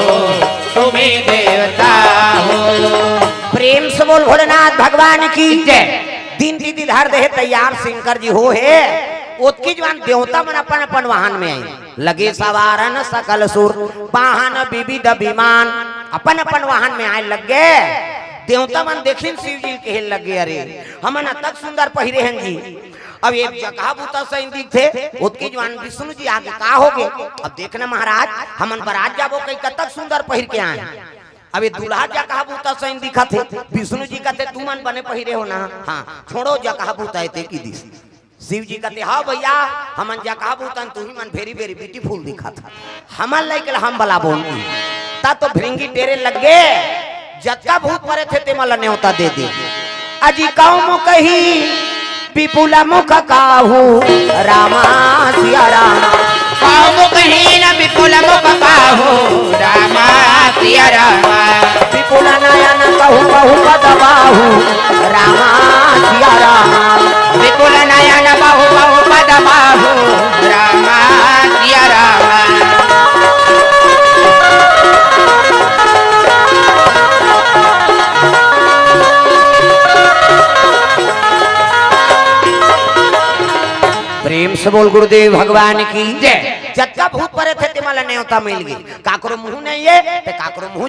तुम ही देवता हो। प्रेम से बोल भोलेनाथ भगवान की जय। दिन दीदी धार दे तैयार शंकर जी हो है ओतकी जवान देवता मन अपन अपन वाहन में आई लगे सवारन सकल सुर वाहन विविध विमान अपन अपन वाहन में आए लग गए देवता मन देखिन शिव जी के लग गए अरे हमन तक सुंदर पहिरे हैं जी अब एक जगह बूता सही दिख थे उतकी जवान विष्णु जी आगे का हो गए अब देखना महाराज हमन बरात जाबो कई कतक सुंदर पहिर के आए अब ये दूल्हा जगह बूता सही दिखा थे विष्णु जी कहते तू मन बने पहिरे हो ना हाँ छोड़ो जगह बूता है की दिस शिव जी कहते हाँ भैया हमन जगह बूतन तू ही मन वेरी वेरी ब्यूटीफुल दिखा था हमन लाइक हम बला बोल ता तो भृंगी टेरे लग गए जत्ता भूत परे थे ते मला न्योता दे दे अजी काऊ मु कही विपुला मुख काहू रामा सिया रामा काऊ मु कही न विपुला मुख काहू रामा सिया रामा विपुला नयन कहू कहू पदबाहू रामा सिया रामा विपुल नयन बहु बहु पदबाहू रामा सिया रामा। प्रेम से बोल गुरुदेव भगवान की जय। जत्ता भूत परे थे ते मला न्योता मिल गई काकरो मुंह नहीं है ते काकरो मुंह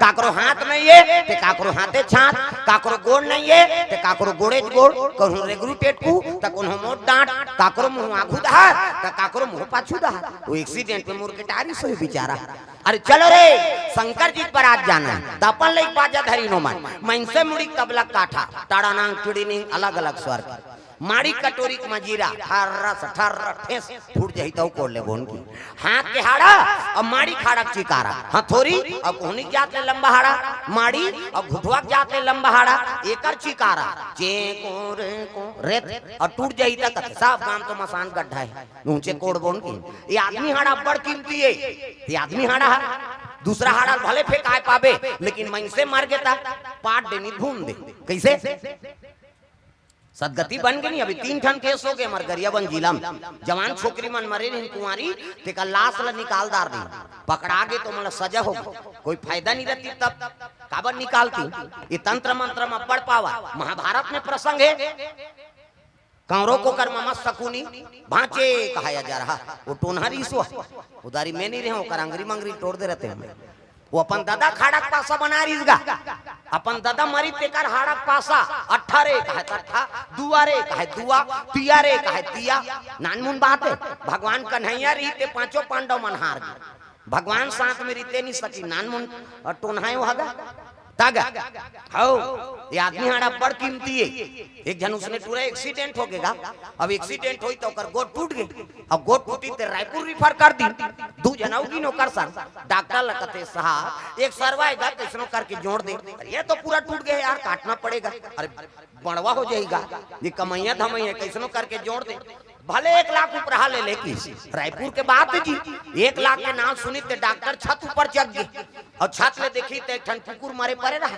काकरो हाथ नहीं है ते काकरो हाथे छात काकरो गोड़ नहीं है ते काकरो गोड़े गोड़ कहूं रेगरू टेटकू त कोनो मोट डांट काकरो मुंह आगू दहार त काकरो मुंह पाछू दहार वो एक्सीडेंट में मुर्गे टारी सोई बेचारा अरे चलो रे शंकर जी पर आज जाना है त अपन लई बाजा धरी नो मन मनसे मुड़ी तबला काठा टाड़ा नांग टुडीनिंग अलग अलग स्वर माड़ी कटोरी मजीरा ठर्रा ठेस फूट जाई तो कोड़ ले बोन की हाथ के हाड़ा और माड़ी खाड़ा चिकारा हथोरी और कोहनी जात ले लंबा हाड़ा माड़ी और घुटवा जात ले लंबा हाड़ा एकर चिकारा चे को रेत और टूट जाई तक सब काम तो मसान गड्ढा है ऊंचे कोड़ बोन की ये आदमी हाड़ा बड़ कीमती है ये आदमी हाड़ा दूसरा हाड़ा भले फेंकाए पावे लेकिन मन से मार गेता पाट देनी भून दे कैसे सदगति बन गई अभी 3 ठन केस हो गए मर गरियाबंद जिला में जवान छोकरी मन मरे रही कुंवारी तेका लाश ला निकाल दार दी पकड़ा गए तो मतलब सजा हो कोई फायदा नहीं रहती तब काबर निकालती ये तंत्र मंत्र में पढ़ पावा महाभारत में प्रसंग है कौरों को कर ममा सकुनी भांचे कहाया जा रहा वो टोनहरी सो उदारी में नहीं रहे कर अंगरी मंगरी तोड़ दे रहते हैं वो अपन दादा खाड़क पासा बना रहीगा अपन दादा मरी तेकर हाड़क पासा 18 कहे तट्ठा दुआरे कहे दुआ तियारे कहे तिया नानमुन बात है भगवान कन्हैया रही ते पांचों पांडव मनहार भगवान साथ में रीते नहीं सकी नानमुन और टोनहाए होगा तागा हो ये आदमी हाड़ा बड़ कीमती है एक जन उसने पूरा एक्सीडेंट हो गया अब एक्सीडेंट हुई तो कर गोड़ टूट गई अब गोड़ टूटी तो रायपुर रिफर कर दी दो जनाऊ की नौकर सर डॉक्टर लगते साहब एक सरवाएगा कैसनो करके जोड़ दे ये तो पूरा टूट गया यार काटना पड़ेगा अरे बड़वा हो जाएगा ये कमैया धमैया कैसनो करके जोड़ दे भले 1 लाख उपरा ले लेकी रायपुर के बात जी 1 लाख के नाम सुनी ते डॉक्टर छत ऊपर चढ़ गए और छत ले देखी ते ठन कुकुर मारे पड़े रहा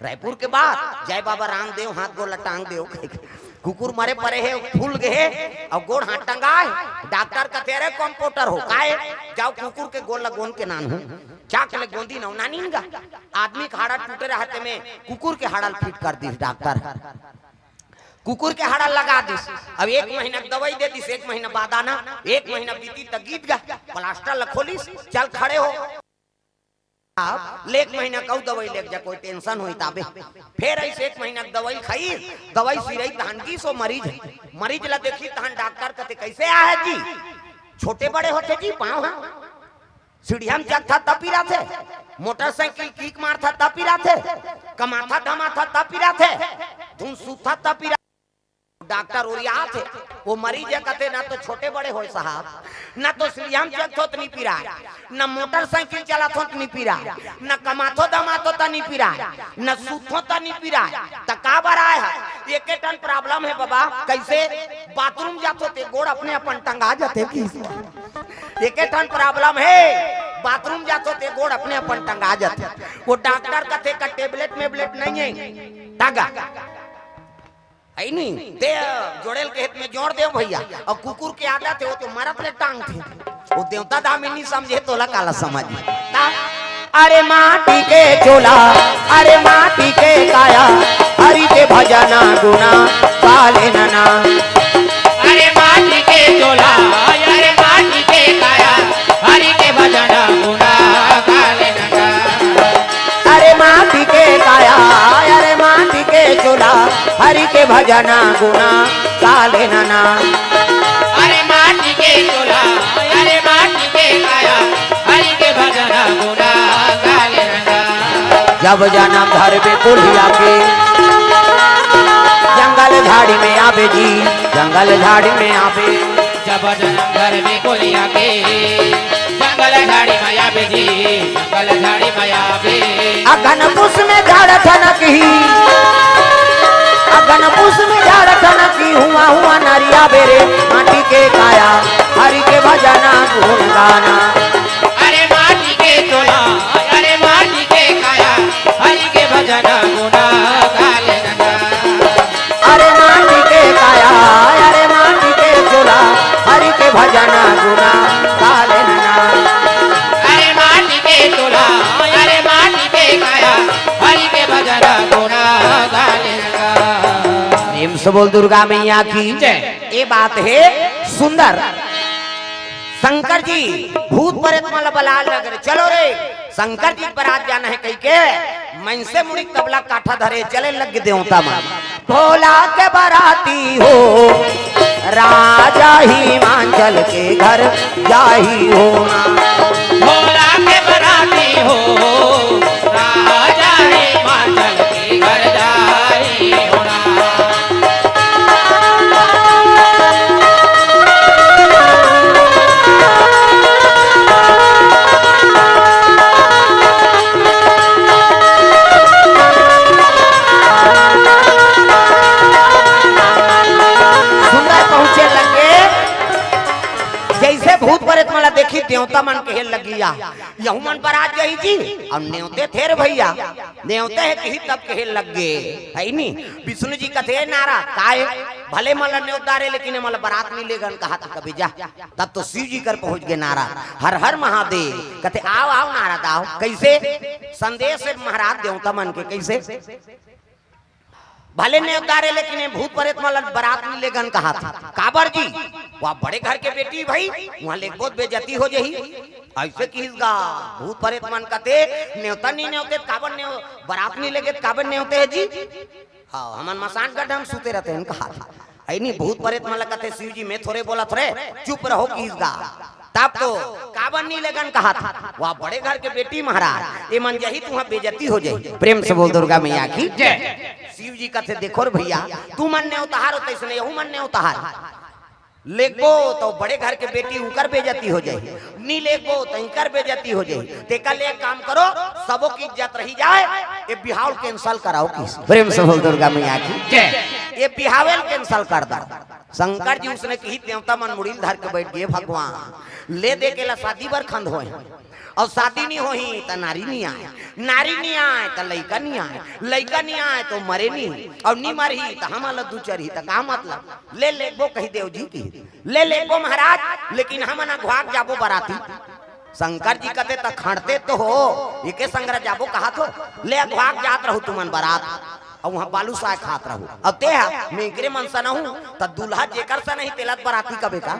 रायपुर के बाद जय बाबा रामदेव हाथ गोला टांग देव कुकुर मारे पड़े है फूल गए और गोड़ हाथ टंगाए डॉक्टर का तेरे कंप्यूटर हो काए जाओ कुकुर के गोला गोन के नान हो चाक ले गोंदी ना नानीगा आदमी का हाड़ा टूटे रहते में कुकुर के हाड़ा फिट कर दी डॉक्टर कुकुर के हाड़ा लगा दी अब 1 महीना दवाई दे दी 1 महीना बाद आना 1 महीना बीती तक गीत गा प्लास्टर लखोलिस चल खड़े हो आप ले 1 महीना कऊ दवाई ले जा कोई टेंशन होई ताबे फिर ऐसे 1 महीना दवाई खाई दवाई सिरई तहन की सो मरीज ला देखी तहन डॉक्टर कहते कैसे आ है जी छोटे बड़े होते जी पाँव हाँ सीढ़िया में जग था तब पीरा थे मोटरसाइकिल किक मार था तब पीरा थे कमाथा धमा था तब पीरा थे धुन सूथा तब पीरा डॉक्टर ओरिया थे वो मरीज कहते ना तो छोटे बड़े हो साहब ना तो सीढ़िया में जग थो नहीं पीरा ना मोटरसाइकिल चला थो नहीं पीरा ना कमाथो दमाथो तो नहीं पीरा ना सूथो तो नहीं पीरा तो का बरा है एक टन प्रॉब्लम है बाबा कैसे बाथरूम जातो ते गोड़ अपने अपन टंगा जाते एक टन प्रॉब्लम है बाथरूम जातो ते गोड़ अपने अपन टंगा जाते वो डॉक्टर कहते का टेबलेट नहीं है टागा आई नहीं ते जोड़ेल के हित में जोड़ दे भैया और कुकुर के आदत है वो तो मरत ले टांग थे वो देवता दामी नहीं समझे तोला काला समझ अरे माटी के चोला अरे माटी के काया हरि के भजना गुना काले नना अरे माटी के चोला अरे माटी के काया हरि के भजना गुना काले नना अरे माटी के काया अरे माटी के चोला हरि के भजना गुना काले नना अरे माटी के चोला अरे माटी के काया हरि के भजना गुना काले नना जब जन्म घर पे कुलिया के जंगल झाड़ी में आवे जी जंगल झाड़ी में आवे जब जन्म घर में कोलिया के जंगल झाड़ी में आवे जी जंगल झाड़ी में आवे अगन पुष में झाड़ ठनक ही अगन पुष में झाड़ ठनक ही हुआ नरिया बेरे माटी के काया हरि के भजना गुण गाना अरे माटी के चोला अरे माटी के काया हरि के भजना गुना काले नना अरे माटी के काया अरे माटी के चोला हरि के भजना गुना काले नना अरे माटी के चोला अरे माटी के काया हरि के भजना गुना काले नना प्रेम से बोल दुर्गा मैया की ये बात है सुंदर शंकर जी भूत प्रेत माला बलाल लग चलो रे शंकर जी पर आज जाना है कहीं के मन से मुड़ी तबला काठा धरे चले लग देवता मां भोला के बराती हो राजा हिमाचल के घर जाही हो भोला के बराती हो राजा हिमाचल के घर जाई होना देखी देवता मन के लगिया यहू मन पर आज गई जी और न्योते थे रे भैया न्योते है कही तब के लग गए है नी विष्णु जी कथे नारा काहे भले मला न्योतारे लेकिन मला बारात मिलेगा कहा था कभी जा तब तो शिव जी कर पहुंच गए नारा हर हर महादेव कथे आओ आओ नारा दाओ कैसे संदेश से महाराज देवता मन के कैसे भले ने उतारे लेकिन ये भूत प्रेत मतलब बारात में लेगन कहा था काबर जी वहाँ बड़े घर के बेटी भाई वहाँ ले बहुत बेइज्जती हो जाही ऐसे किसगा भूत प्रेत मन कहते न्योता नहीं न्योते काबर ने बारात नहीं लेगे काबर न्योते है जी हाँ हमारे मसान गड्ढा हम सूते रहते हैं कहा था ऐ नहीं भूत प्रेत मतलब कहते शिव जी मैं थोड़े बोला थोड़े चुप रहो किसगा तब तो काबर नहीं लगन कहा था वहाँ बड़े घर के बेटी महाराज ये मन जाही तुम्हारा बेइज्जती हो जाए प्रेम से बोल दुर्गा मैया की जय शिव जी कहते देखो भैया तू मन ने उतार होता इसने यहू मन ने उतार लेगो तो बड़े घर के बेटी उनकर बेइज्जती हो जाए नी लेगो तो इनकर बेइज्जती हो जाए तेका ले काम करो सबों की इज्जत रही जाए ये बिहाव कैंसल कराओ किस प्रेम से बोल दुर्गा मैया की जय ये बिहावेल कैंसल कर दो शंकर जी उसने कही देवता मन मुड़ील धर के बैठ गए भगवान ले दे के ला शादी बर खंड होए और शादी नहीं होही तो नारी नहीं आए नारी नहीं आए तो लड़का नहीं आए लड़का नहीं आए तो मरे नहीं और नहीं मरही तो हम अलग दूचरी तो का मतलब ले लेगो कही देव जी की ले लेगो महाराज लेकिन हम ना घाक जाबो बराती शंकर जी कहते तो खड़ते तो हो एके संग्रह जाबो कहा तो ले घाक जात रहो तुमन बारात और वहाँ बालू साय खात रहू अब ते मेकरे मनसा न हूँ तो दूल्हा जेकर से नहीं तेलत बराती कबे का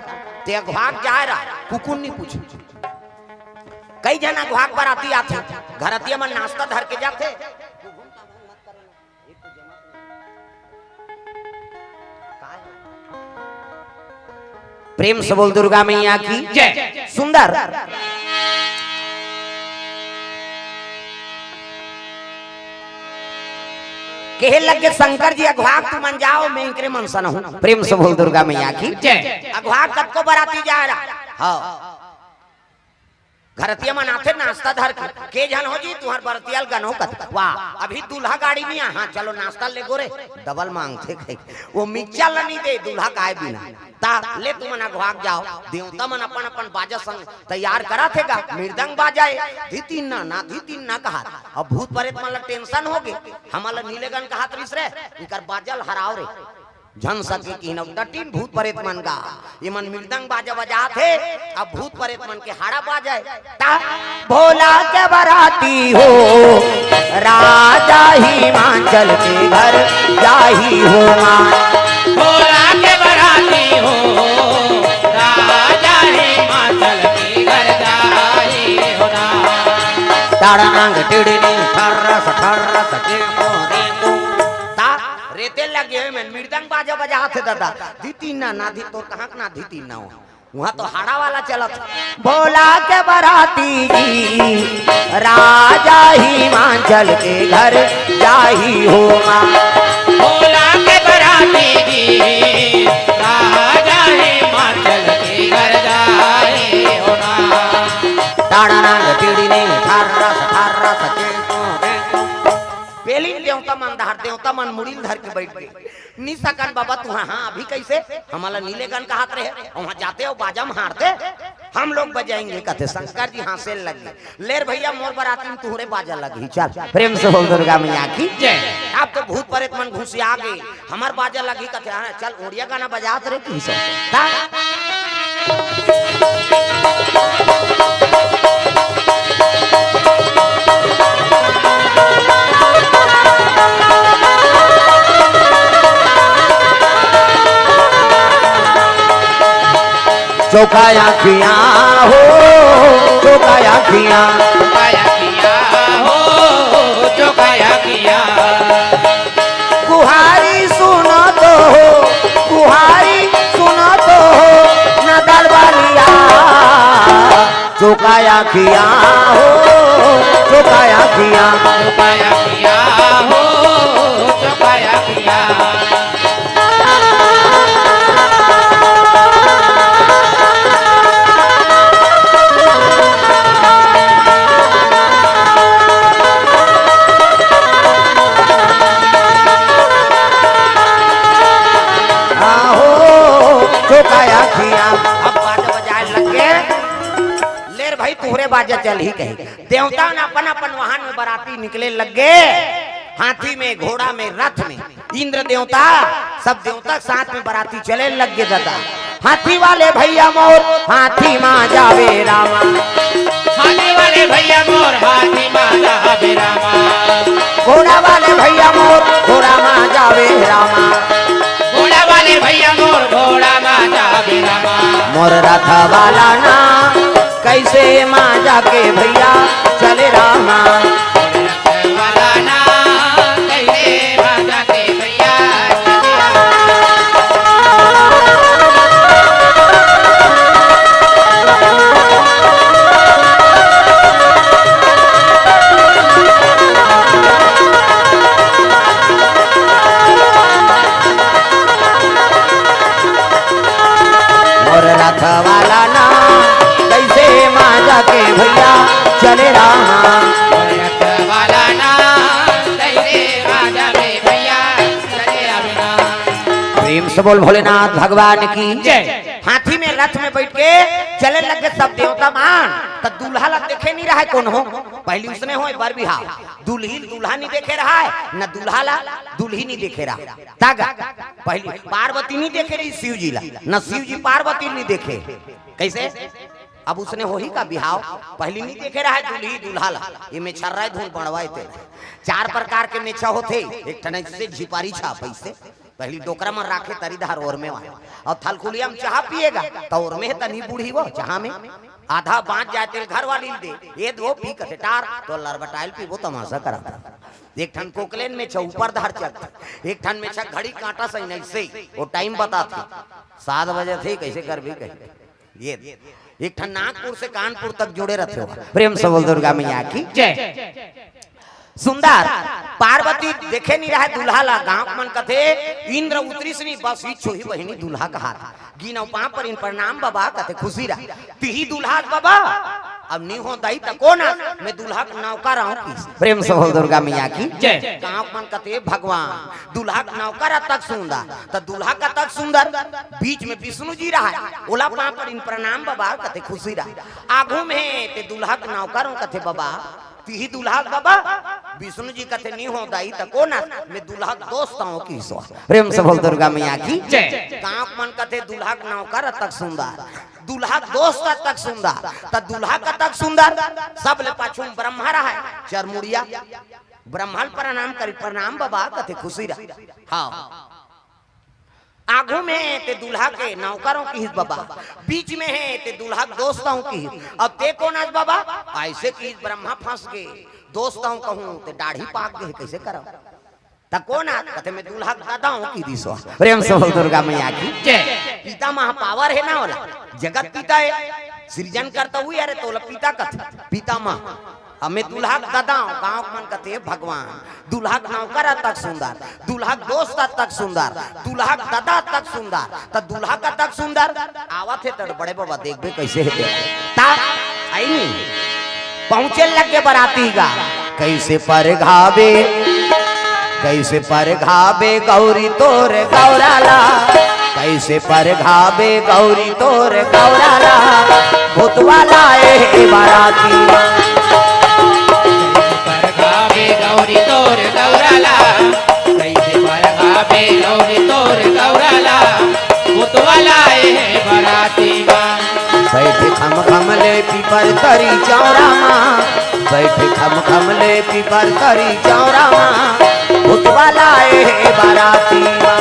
ते घाक जाए रहा कुकुन नहीं पूछ कई जना घाक बराती आते घरतिया मन नाश्ता धर के जाते प्रेम से बोल दुर्गा मैया की जय सुंदर कहे लगे शंकर जी अघवाक तू मन जाओ मैं इनके मनसा न हूं प्रेम से बोल दुर्गा मैया की जय अघवाक कब को बराती जा रहा हाँ घरतिया मन आथे नाश्ता धर के जन हो जी तुहार बरतियाल गनो कत वाह अभी दूल्हा गाड़ी में हाँ चलो नाश्ता ले गोरे डबल मांगते खाई वो मिक्सचर ला नहीं दे दूल्हा काहे बिना ता ले तुम ना घाक जाओ देवता मन अपन अपन बाजा संग तैयार करा थेगा मृदंग बाजाए धीतीन ना कहा अब भूत प्रेत मन टेंशन हो गए हमारा नीलेगन कहा त्रिस रे इनकर बाजल हराव रे झन सके की नवडटीन भूत प्रेत मन का ये मन मृदंग बाजा बजा थे अब भूत प्रेत मन के हाड़ा बाजाए ता भोला के बराती हो राजा हिमाचल के घर जाही हो भोला के बराती हो राजा हिमाचल के घर जाही हो ताड़ांग टिड़नी ठर्रस के मोरे को ता रेते लगे में मृदंग बाजा बजा थे दादा धीती ना धी तो कहाँ ना धीती ना हो वहाँ तो हाड़ा वाला चला था भोला के बराती जी राजा हिमाचल के घर जाही हो भोला के बराती जी राजा हिमाचल के घर जाही हो ताड़ांग टिड़नी ठर्रस के पेली देवता मन मुड़ील धर के बैठ गए निशाकन बाबा तू हाँ अभी कैसे हमारा नीलेगन कहा रहे वहाँ जाते हो बाजा मारते हम लोग बजाएंगे कहते शंकर जी हासे लगे लेर भैया मोर बराती में तुहरे बाजा लगी चल प्रेम से बोल दुर्गा मैया की जय आप तो भूत प्रेत मन घुस आ गए हमार बाजा लगी कहते चल ओडिया गाना बजाते रहे की चौकाया खिया हो चौकाया खिया हो चौकाया किया गुहारी सुनो तो हो गुहारी सुनो तो हो न दरबारिया चौकाया खिया हो चौकाया खिया हो चौकाया किया अब बाजा बजाए लगे लेर भाई तुहरे बाजा चल ही कहे देवता न अपन अपन वाहन में बराती निकले लगे हाथी में घोड़ा में रथ में इंद्र देवता सब देवता साथ में बराती चले लग गए दादा हाथी वाले भैया मोर हाथी माँ जावे रामा हाथी वाले भैया मोर हाथी माँ जावे रामा घोड़ा वाले भैया मोर घोड़ा माँ जावे जावे रामा घोड़ा वाले भैया मोर घोड़ा माँ जावे रामा मोर रथ वाला ना कैसे माँ जाके भैया चले रामा वाला ना कैसे माँ जाके भैया मोर रथ वाला ना कैसे माँ जाके भैया चले रामा वाला ना कैसे माँ जाके भैया चले आवेना प्रेम से बोल भोलेनाथ भगवान की जय। हाथी में रथ में बैठ के चले लगे सब देवता मान तो दूल्हा ला देखे नहीं रहा है कौन हो पहले उसने हो बर बिहा दूल्ही दूल्हा नहीं देखे रहा है न दूल्हा ला दूल्ही नहीं देखे रहा तागा पहले पार्वती नहीं देखे रही शिव जी ला न शिव जी पार्वती नहीं देखे कैसे अब उसने वही का बिहाव पहले नहीं देखे रहा है दूल्ही दूल्हा ला ये में छर्रा धूल बढ़वाए थे 4 प्रकार के नेछा होते एक ठन से झिपारी छा पैसे पहली डोकरा में राखे तरी धार और में और थलकुलिया में चाह पिएगा तो और में तनी बूढ़ी वो चाह में आधा बांध जाते घर वाली दे ये दो पी कटे टार तो लरबटाइल पी वो तमाशा कराता एक ठन कोकलेन में छ ऊपर धार चल एक ठन में छ घड़ी कांटा सही नहीं सही वो टाइम बताती 7 बजे थे कैसे कर भी कही ये एक ठन नागपुर से कानपुर तक जुड़े रहते हो प्रेम से बोल दुर्गा मैया की जय। सुंदर पार्वती देखे नहीं रहा दूल्हा ला गांव मन कथे इंद्र उतरी से नहीं बस ही छोही बहिनी दूल्हा का हाथ गिनौ पा पर इन प्रणाम बाबा कथे खुशी रहा तिही दूल्हा बाबा अब नहीं हो दाई त कोना मैं दूल्हा का नौकर रहूं की प्रेम से बोल दुर्गा मैया की जय। गांव मन कथे भगवान दूल्हा का नौकर तक सुंदर त दूल्हा का तक सुंदर बीच में विष्णु जी रहा है ओला पा पर इन प्रणाम बाबा कथे खुशी रहा आगू में ते दूल्हा का नौकर कथे बाबा तिही दूल्हा बाबा विष्णु जी कथे नहीं हो दाई त कोना मैं दूल्हा दोस्त हूं की सो प्रेम से बोल दुर्गा मैया की जय। गांव मन कथे दूल्हा का नौकर तक सुंदर दूल्हा दोस्त तक सुंदर त दूल्हा का तक सुंदर सब ले पाछू ब्रह्मा रहा है चरमुड़िया ब्रह्मा प्रणाम करी प्रणाम बाबा कथे खुशी रहा हां आगू में ते दूल्हा के नौकरों की हित बाबा बीच में है ते दूल्हा दोस्तों की हित अब ते कौन आज बाबा ऐसे की ब्रह्मा फंस गए दोस्तों कहूं ते दाढ़ी पाक गए कैसे करो त कौन आज कहते मैं दूल्हा दादाओं की दिसो प्रेम से बोल दुर्गा मैया की जय। पिता महापावर है ना वाला जगत पिता है सृजन करता हुई अरे तोला पिता कथे पिता मां हमें दूल्हा दादा गांव मन कथे भगवान दूल्हा नौकर तक सुंदर दूल्हा दोस्त तक सुंदर दूल्हा दादा तक सुंदर त दूल्हा का तक सुंदर आवत है तड़ बड़े बाबा देखबे कैसे है ता आई नहीं पहुंचे लगे बराती गा कैसे पर घावे गौरी तोर गौराला कैसे पर घावे गौरी तोर गौराला भूतवाला ए बाराती गौरी तोर गौराला कैसे बरगावे गौरी तोर गौराला भूतवाला है बराती माँ बैठे खम खम ले पीपर तरी चौरा माँ बैठे खम खम ले पीपर तरी चौरा माँ भूतवाला है बाराती माँ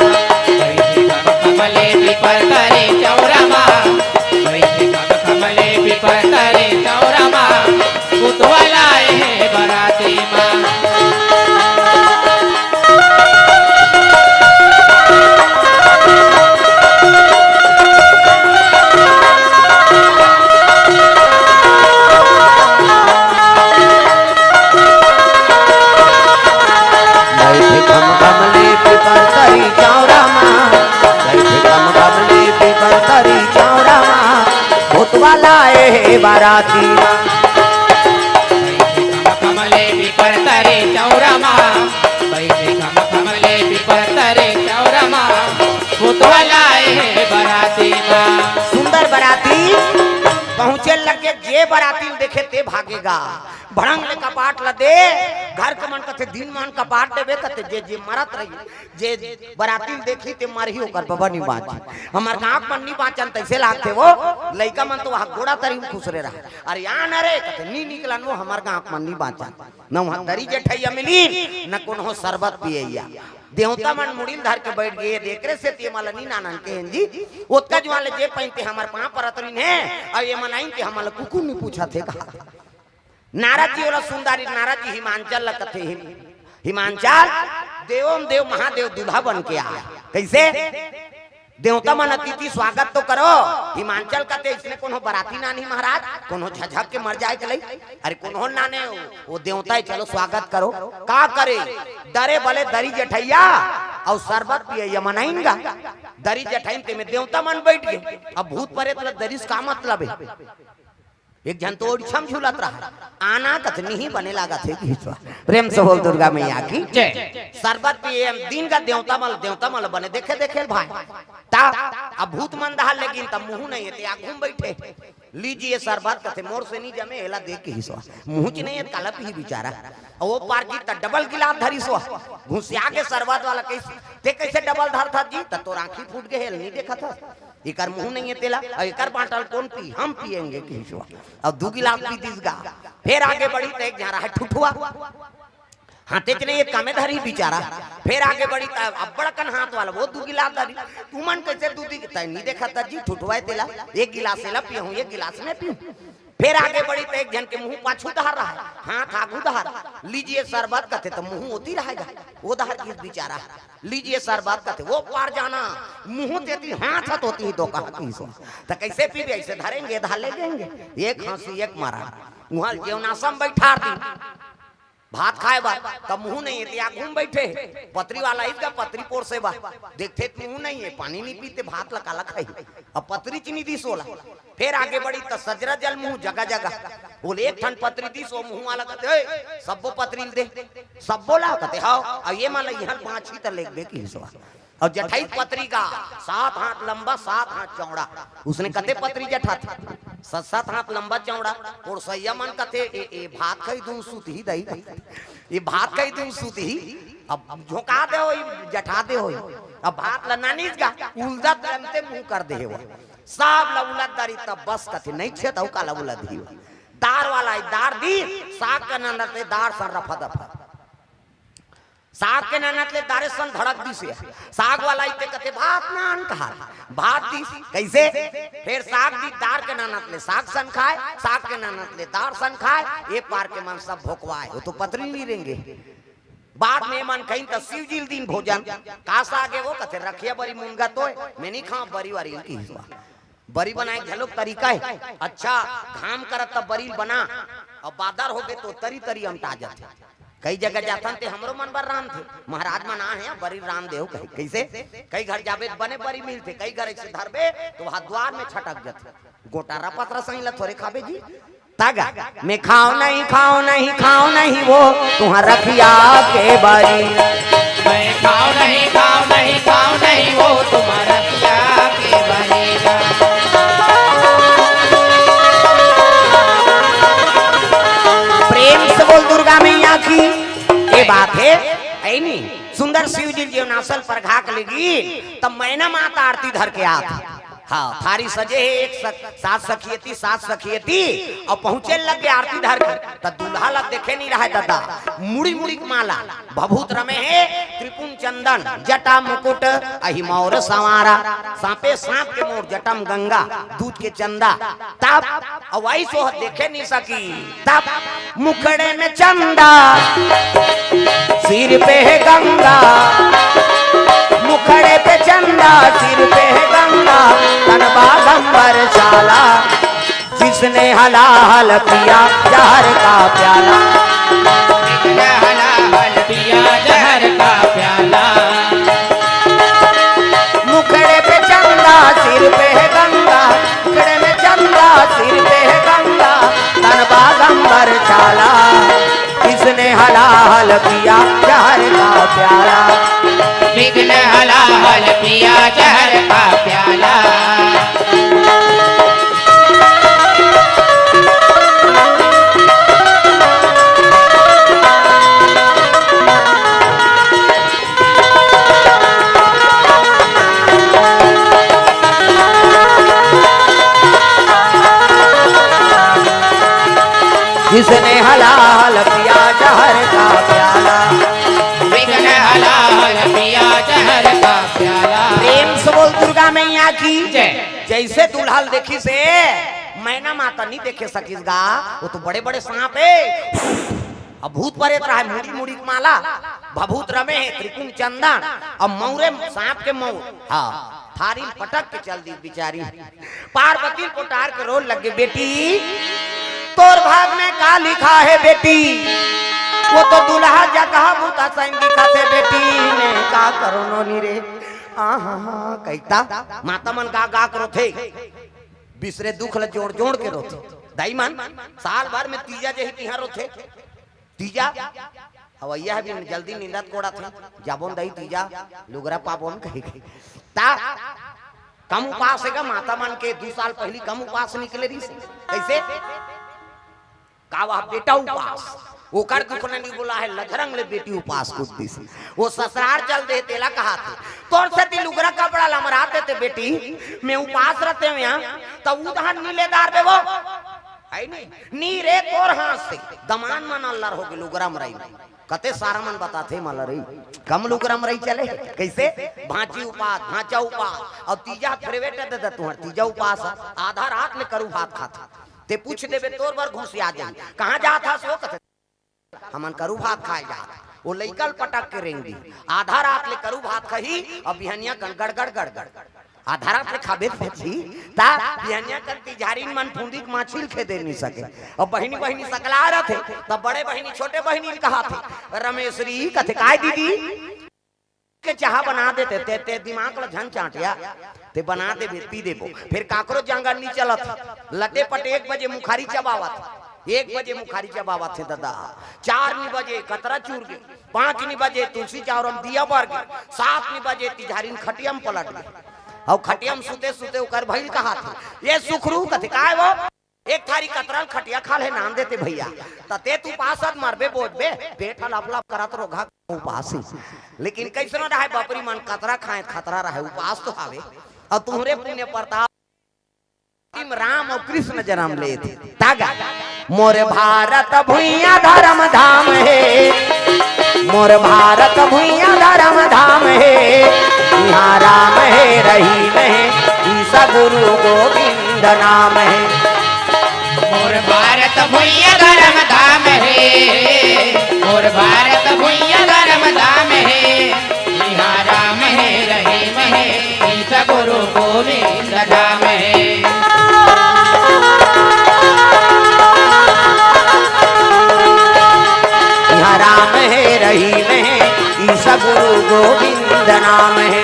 कैसे कमले पीपर करे चौरा माँ कैसे कमले पीपर करे चौरा माँ भूतवाला है बराती माँ बाराती कमले पीपर तरे चौरा माँ बैठे कमले पीपर तरे चौरा माँ भूतवाला है बराती माँ सुंदर बराती पहुंचे लगे जे बराती देखे ते भागेगा भड़ंग ले कपाट ला दे घर के मन कथे दिन मान कपाट देवे कथे जे जे मरत रही जे बराती देखी ते मरही ओकर बाबा नहीं बाँच हमार गाँव मन नहीं बाँचन तैसे लागते वो लइका मन तो वहाँ गोड़ा तरी खुश रहे रहा अरे यहाँ न रे कथे नहीं निकला नो हमार गाँव मन नहीं बाँचन न वहाँ दरी जेठैया मिली न कोनो शरबत पियैया देवता मन मुड़िल धर के बैठ गए देखरे से ते मालनी नानन के जी ओतका जवान ले जे पहनते हमार पांव पर अतरिन है और ये मनाइन के हमार कुकुर नहीं पूछा थे कहा नारद जी वाला सुंदरी नारद जी हिमांचल लगते हिमांचल देवम देव महादेव दूल्हा बन के आया कैसे देवता मन अतिथि स्वागत तो करो हिमांचल कहते इसने कोनो बराती नानी महाराज कोनो झझक के मर जाए चले अरे कोनो नाने वो देवता चलो स्वागत करो का करे डरे भले दरी जेठैया और शरबत पिए मनाइनगा दरी जेठाइन ते में देवता मन बैठ गए अब भूत परे तो दरिस का मतलब है एक जन तो ओडिशम झूलत रहा आना कथनी ही बने लगा थे कि प्रेम से बोल दुर्गा मैया की जय शरबत पिए दिन का देवता मल बने देखे देखे भाई ता अब भूत मन दहाल लेकिन तब मुंह नहीं है आ घूम बैठे लीजिए शरबत कथे मोर से नहीं जमे एला देख के हिसवा मुंह च नहीं है काला पी बेचारा और वो पार की त डबल गिलास धरी सो घुसिया के शरबत वाला कैसे ते कैसे डबल धर था जी त तो आंखी फूट गए हेल नहीं देखा था इकर मुंह नहीं है तेला और इकर बाटल कौन पी हम पिएंगे कि हिसवा और दो गिलास पी दिसगा फिर आगे बढ़ी तो एक जा रहा है ठुठुआ हाथे ने ये कामे धरी बेचारा फिर आगे बढ़ी अब बड़कन हाथ वाला वो दो गिलास धरी तुमन कैसे दूधी नहीं देखा था जी ठुठुआ तेला एक गिलास से पियूं एक गिलास में पियूं फिर आगे बढ़ी तो एक जन के मुंह पाछू दहार रहा है हाथ आगू दहार लीजिए शरबत कहते तो मुंह होती रहेगा वो दहार किस बेचारा लीजिए शरबत कहते वो पार जाना मुंह देती हाथ हाथ होती है तो कहा तो कैसे पी ऐसे धरेंगे धार ले जाएंगे एक हंसी एक मारा वहां जेवनासम बैठा दी भात खाए बा तब मुंह नहीं है या घूम बैठे पतरी वाला इसका पतरी पोर से बा देखते मुंह नहीं है पानी नहीं पीते भात लगा खाई अब पतरी चीनी दी सोला फिर आगे बढ़ी तो सजरा जल मुंह जगह जगह बोले एक ठन पतरी दी सो मुंह वाला कहते सबो पतरी दे सब बोला कहते हाँ अब ये मान यहाँ 5 ही तो लेख दे की हिस्सा और जठाई पतरी का 7 हाथ लंबा 7 हाथ चौड़ा उसने कते पतरी जठा था 7 हाथ लंबा चौड़ा और सैया मन कथे ए भात कई दूं सूत ही दई ये भात कई दूं सूत ही अब झोंका दे हो जठा दे हो अब भात ला नानीस का उल्दा तमते मुंह कर दे हो सब लउला दरी तब बस कथे नहीं छे तो का लउला दी दार वाला दार दी साग का नंदर ते दार सर रफा दफा साग के नानत ले दारे सन धड़क दी से साग वाला इते कथे भात नान कहा भात दी कैसे फिर साग दी दार के नानत ले साग सन खाए साग के नानत ले दार सन खाए ये पार के मन सब भोकवाए वो तो पतरी नहीं रहेंगे बाद में मन कहीं तो शिव जी दिन भोजन कासा आगे वो कथे रखिया बड़ी मुनगा तो मैं नहीं खाऊं बरी वारी की बरी बनाए झलोक तरीका है अच्छा घाम करत तब बरी बना और बादर हो गए तो तरी तरी अमटा जाते कई जगह जातन ते हमरो मन बर राम थे महाराज मना है बरी राम देव कहे कैसे कई घर जाबे बने बरी मिलते कई घर ऐसे धरबे तो वहां द्वार में छटक जाते गोटारा पतरा सही ला थोड़े खाबे जी तागा मैं खाओ नहीं वो तुम्हारा रखिया के बारी मैं खाओ नहीं वो तुम्हारा रखिया के बारी प्रेम से बोल दुर्गा मैया की ये बात है ऐ नहीं सुंदर शिव जी जो नासल पर घाक लेगी तब मैना माता आरती धर के आती हाँ थारी सजे है एक सात सखियती और पहुंचे लग गए आरती धर के तो दूल्हा लग देखे नहीं रहा दादा मुड़ी मुड़ी माला भभूत रमे है त्रिपुन चंदन जटा मुकुट अहि मोर संवारा सांपे सांप के मोर जटम गंगा दूध के चंदा तब अवाई सो देखे नहीं सकी तब मुखड़े में चंदा सिर पे है गंगा मुखड़े पे चंदा सिर पे है गंगा तनबा गंबर चाला जिसने हलाहल पिया जहर का प्याला हलाहल पिया जहर का प्याला मुखड़े पे चंदा सिर पे है गंगा मुखड़े में चंदा सिर पे है गंगा तनबा गंबर चाला जिसने हलाहल पिया जहर का प्याला विघ्न हलाहल पिया जहर का प्याला किसने हलाल पिया जहर का प्याला, विघ्न हलाल पिया जहर का प्याला। प्रेम से बोल दुर्गा मैया की जय। जैसे दुल्हाल देखी से मैना माता नहीं देखे सकीस गा, वो तो बड़े बड़े सांप है, अब भूत परेत रहा है, मुड़ी मुड़ी माला भभूत रमे है, त्रिकुण चंदन और मौरे सांप के मऊ, हाँ थारी पटक के चल दी बिचारी। पार्वती पोटार के रोल लगे, बेटी तोर भाग में का लिखा है बेटी, वो तो दुल्हा जगह भूता सैन दिखा थे, बेटी ने का करो नोनी रे कहता माता मन गा करो थे, बिसरे दुख ल जोड़ जोड़ के रोथे, दाई मन साल भर में तीजा जही तिहार रोथे, तीजा हवैया भी जल्दी नींदत कोड़ा थे, जाबोन दई तीजा लुगरा पाबोन कहे ता कम उपास है माता मन के 2 साल पहली कम उपास निकले रही से कैसे का वह बेटा उपास वो कर दुख नहीं बोला है, लधरंग ले बेटी उपास कुत्ती से वो ससुराल चल दे तेला कहा थे, तोर से ती लुगरा कपड़ा लमराते थे बेटी मैं उपास रहते हैं यहाँ तब उधर नीलेदार बे वो आई नहीं नी रे तोर हाथ से दमान मन अल्लाह हो गए लुगरा मरई कते सारा मन बताते मला रही कम लुगरा मरई चले कैसे भांची उपास भांचा उपास और तीजा फेवरेट दे तुहर तीजा उपास आधा रात ले करू भात खाता ते पूछ देबे तोर बार घुस आ जाई कहां जा था सो कते हमन करू भात खाए जा वो लइकल पटक के रेंगी आधा रात ले करू भात खही और बिहनिया गड़गड़ गड़गड़ आधा रात ले खाबे छी ता बिहनिया करती झारीन मन फुंदी माछिल खे दे नहीं सके और बहिनी बहिनी सकला रहे तब बड़े बहिनी छोटे बहिनी कहा थे रमेशरी कथे काय दीदी के चाह बना देते ते, ते दिमाग ला झन चाटिया ते बना दे पी देबो फिर काकरो जंगल नहीं चलत लटे पटे 1 बजे मुखारी चबावत 1 बजे मुखारी चबावत थे दादा 4 बजे कतरा चूर गए 5 बजे तुलसी चावरम दिया बर गए 7 बजे तिझारीन खटियम पलट गए और खटियम सुते सुते उकर भइल कहा थे ये सुखरू कथे काय वो एक थारी कतरल खटिया खा ले नाम देते भैया तते तू पासत मरबे बोझबे पेट हलाप लाप करत रोगा उपास लेकिन कैसे न रहे बापरी मन कतरा खाए खतरा रहे उपास तो हावे और तुम्हारे पुण्य प्रताप राम और कृष्ण जन्म ले थे तागा मोर भारत भुइया धर्म धाम है मोर भारत भुइया धर्म धाम है यहाँ राम है रहीम है ईसा गुरु गोविंद नाम है मोर भारत भुइया धर्म धाम है मोर भारत भुइया धर्म धाम है यहाँ राम है रहीम है ईसा गुरु गोविंद नाम है यहाँ राम है रहीम है ईसा गुरु गोविंद नाम है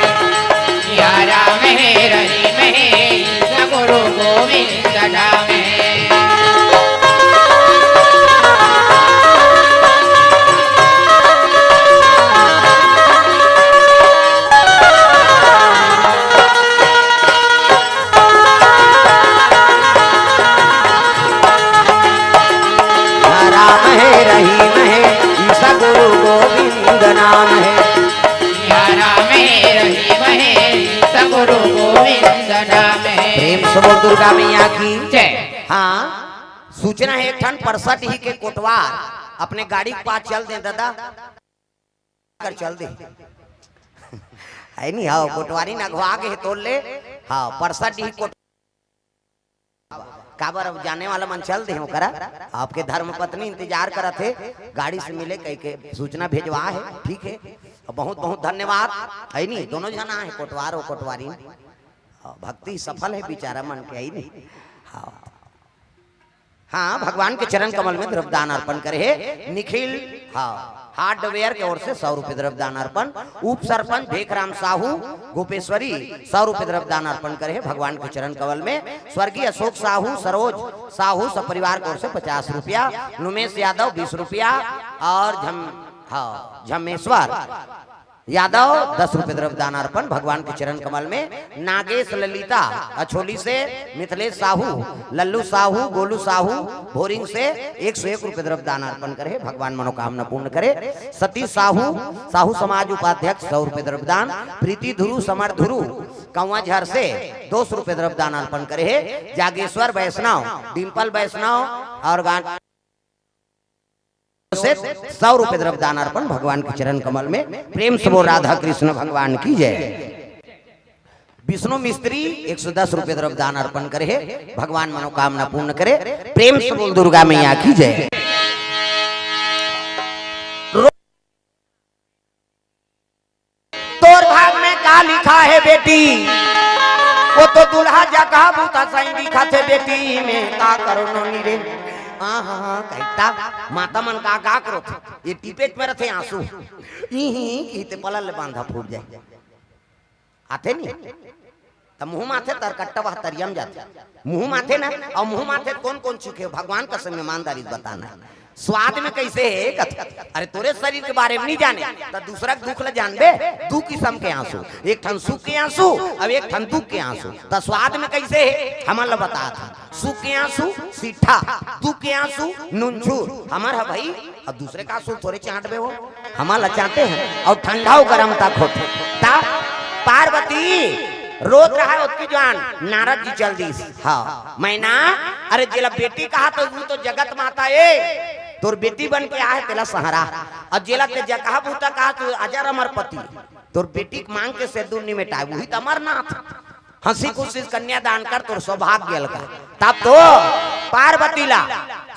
यहाँ राम है रहीम है ईसा गुरु गोविंद नाम है रहीम है ईसा गुरु गोविंद नाम है या राम है रहीम है ईसा गुरु गोविंद नाम है प्रेम से बोल दुर्गा मैया की जय। हाँ सूचना है एक ठन 65 ही के कोटवार अपने गाड़ी के पास चल दे दादा कर चल दे है नहीं हाँ कोटवारी ना घुआ के तोड़ ले हाँ 65 ही कोट काबर अब जाने वाला मन चल दे करा आपके धर्म पत्नी इंतजार करा थे गाड़ी से मिले कह के सूचना भेजवा है ठीक है बहुत बहुत धन्यवाद है नहीं दोनों जना है कोटवार और कोटवारी भक्ति सफल है बेचारा मन के है नहीं हाँ हाँ भगवान के चरण कमल में द्रव्यदान अर्पण करे है निखिल हाँ हार्डवेयर की ओर से 100 रुपए द्रव्यदान अर्पण उप सरपंच भेखराम साहू गोपेश्वरी 100 रुपए द्रव्यदान अर्पण करे है भगवान के चरण कमल में स्वर्गीय अशोक साहू सरोज साहू सब परिवार की ओर से 50 रुपया नुमेश यादव 20 रुपया और झमेश्वर यादव 10 रुपए द्रव्यदान अर्पण भगवान के चरण कमल में नागेश ललिता अछोली से मिथिलेश साहू लल्लू साहू गोलू साहू भोरिंग से 101 रुपए द्रव्यदान अर्पण करे भगवान मनोकामना पूर्ण करे सतीश साहू साहू समाज उपाध्यक्ष 100 रुपए द्रव्यदान प्रीति धुरु समर धुरु कौवा झर से 200 रुपए द्रव्यदान अर्पण करे जागेश्वर वैष्णव डिम्पल वैष्णव और से 100 रुपए द्रव्य दान अर्पण भगवान के चरण कमल में। प्रेम से वो राधा कृष्ण भगवान की जय। विष्णु मिस्त्री 110 रुपए द्रव्य दान अर्पण करे, भगवान मनोकामना पूर्ण करे। प्रेम से बोल दुर्गा मैया की जय। तोर भाग में का लिखा है बेटी, वो तो दुल्हा जगह बूता सही लिखा थे बेटी में का करो नोनी रे। हाँ कहता माता मन का करो ये टिपेट में रथे आंसू ही पलल बांधा फूट जाए आते नहीं तब मुंह माथे तरकट्टा वह तरियम जाते मुंह माथे ना। और मुंह माथे कौन कौन चुके हो भगवान का समय ईमानदारी बताना। स्वाद में कैसे है अरे तोरे शरीर के बारे में नहीं जाने तो दूसरा दुख ल जानबे। दू किस्म के आंसू, एक ठन सुख के आंसू अब एक ठन दुख के आंसू। तो स्वाद में कैसे है हमन बता था। सुख के आंसू सीठा, दुख के आंसू नूनछूर हमार है भाई। अब दूसरे का आंसू थोड़े चाटबे हो हमारा चाहते हैं। और ठंडा गर्म तक होते पार्वती रोज रहा है उसकी जान। नारद जी चल दी हाँ मैना अरे जेला बेटी कहा तो वो तो जगत माता है तोर बेटी बन के आए तेला सहारा। और जेला ते जगह बूता कहा तो अजर अमर पति तोर बेटी मांग के से दूर नहीं मिटाए वही तो अमरनाथ। हंसी खुशी कन्या दान कर तोर सौभाग्य का। तब तो पार्वती ला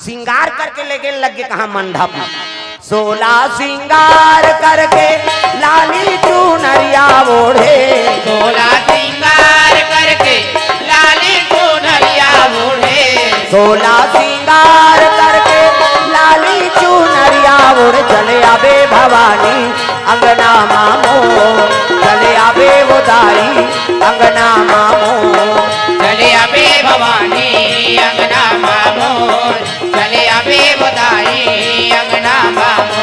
श्रृंगार करके ले गए लगे कहा मंडप 16 श्रृंगार करके लाली चुनरिया ओढ़े। 16 श्रृंगार करके लाली चुनरिया ओढ़े। 16 श्रृंगार करके लाली चुनरिया ओढ़े। चले आबे भवानी अंगना मामो, चले आबे वो दाई अंगना मामो। चले आबे भवानी अंगना मामो, चले आबे वो दाई अंगना मामो।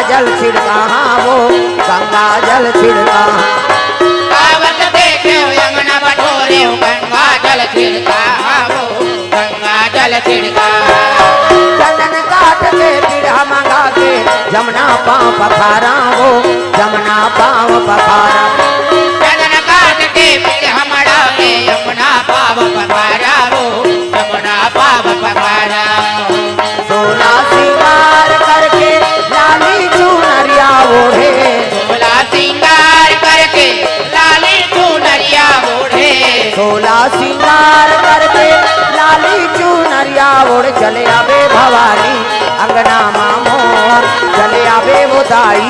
जल छिड़का वो गंगा जल छिड़का। आवत देखे अंगना बटोरे गंगा जल छिड़का वो गंगा जल छिड़का। चंदन काट के पीढ़ा मंगा के जमुना पाँव पखारा वो जमुना पाँव पखारा। चंदन काट के पीढ़ा मंगा के यमुना पाँव पखारा वो यमुना पाँव पखारा। 16 श्रृंगार करके लाली चुनरिया ओढ़े। 16 श्रृंगार करके लाली चुनरिया ओढ़े। 16 श्रृंगार करके लाली चुनरिया ओढ़े। चले आबे भवानी अंगना मामोर, चले आबे वो दाई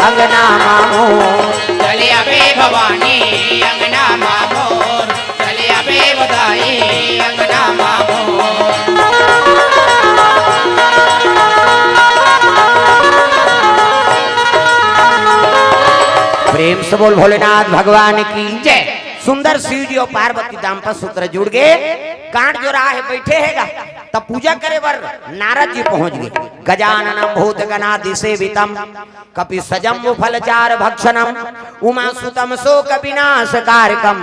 अंगना मामोर। चले आबे भवानी अंगना मामोर, चले आबे वो दाई अंगना मामोर। प्रेम से बोल भोलेनाथ भगवान की जय। सुंदर सीढ़ियों पार्वती दाम्पत्य सूत्र जुड़ गए। कांट जो रहा है बैठे हैगा तब पूजा करे बर नारद जी पहुंच गए। गजाननम भूत गणाधि सेवितम कपि सजम फलचार भक्षणम उमा सुतम शोक विनाश कारकम।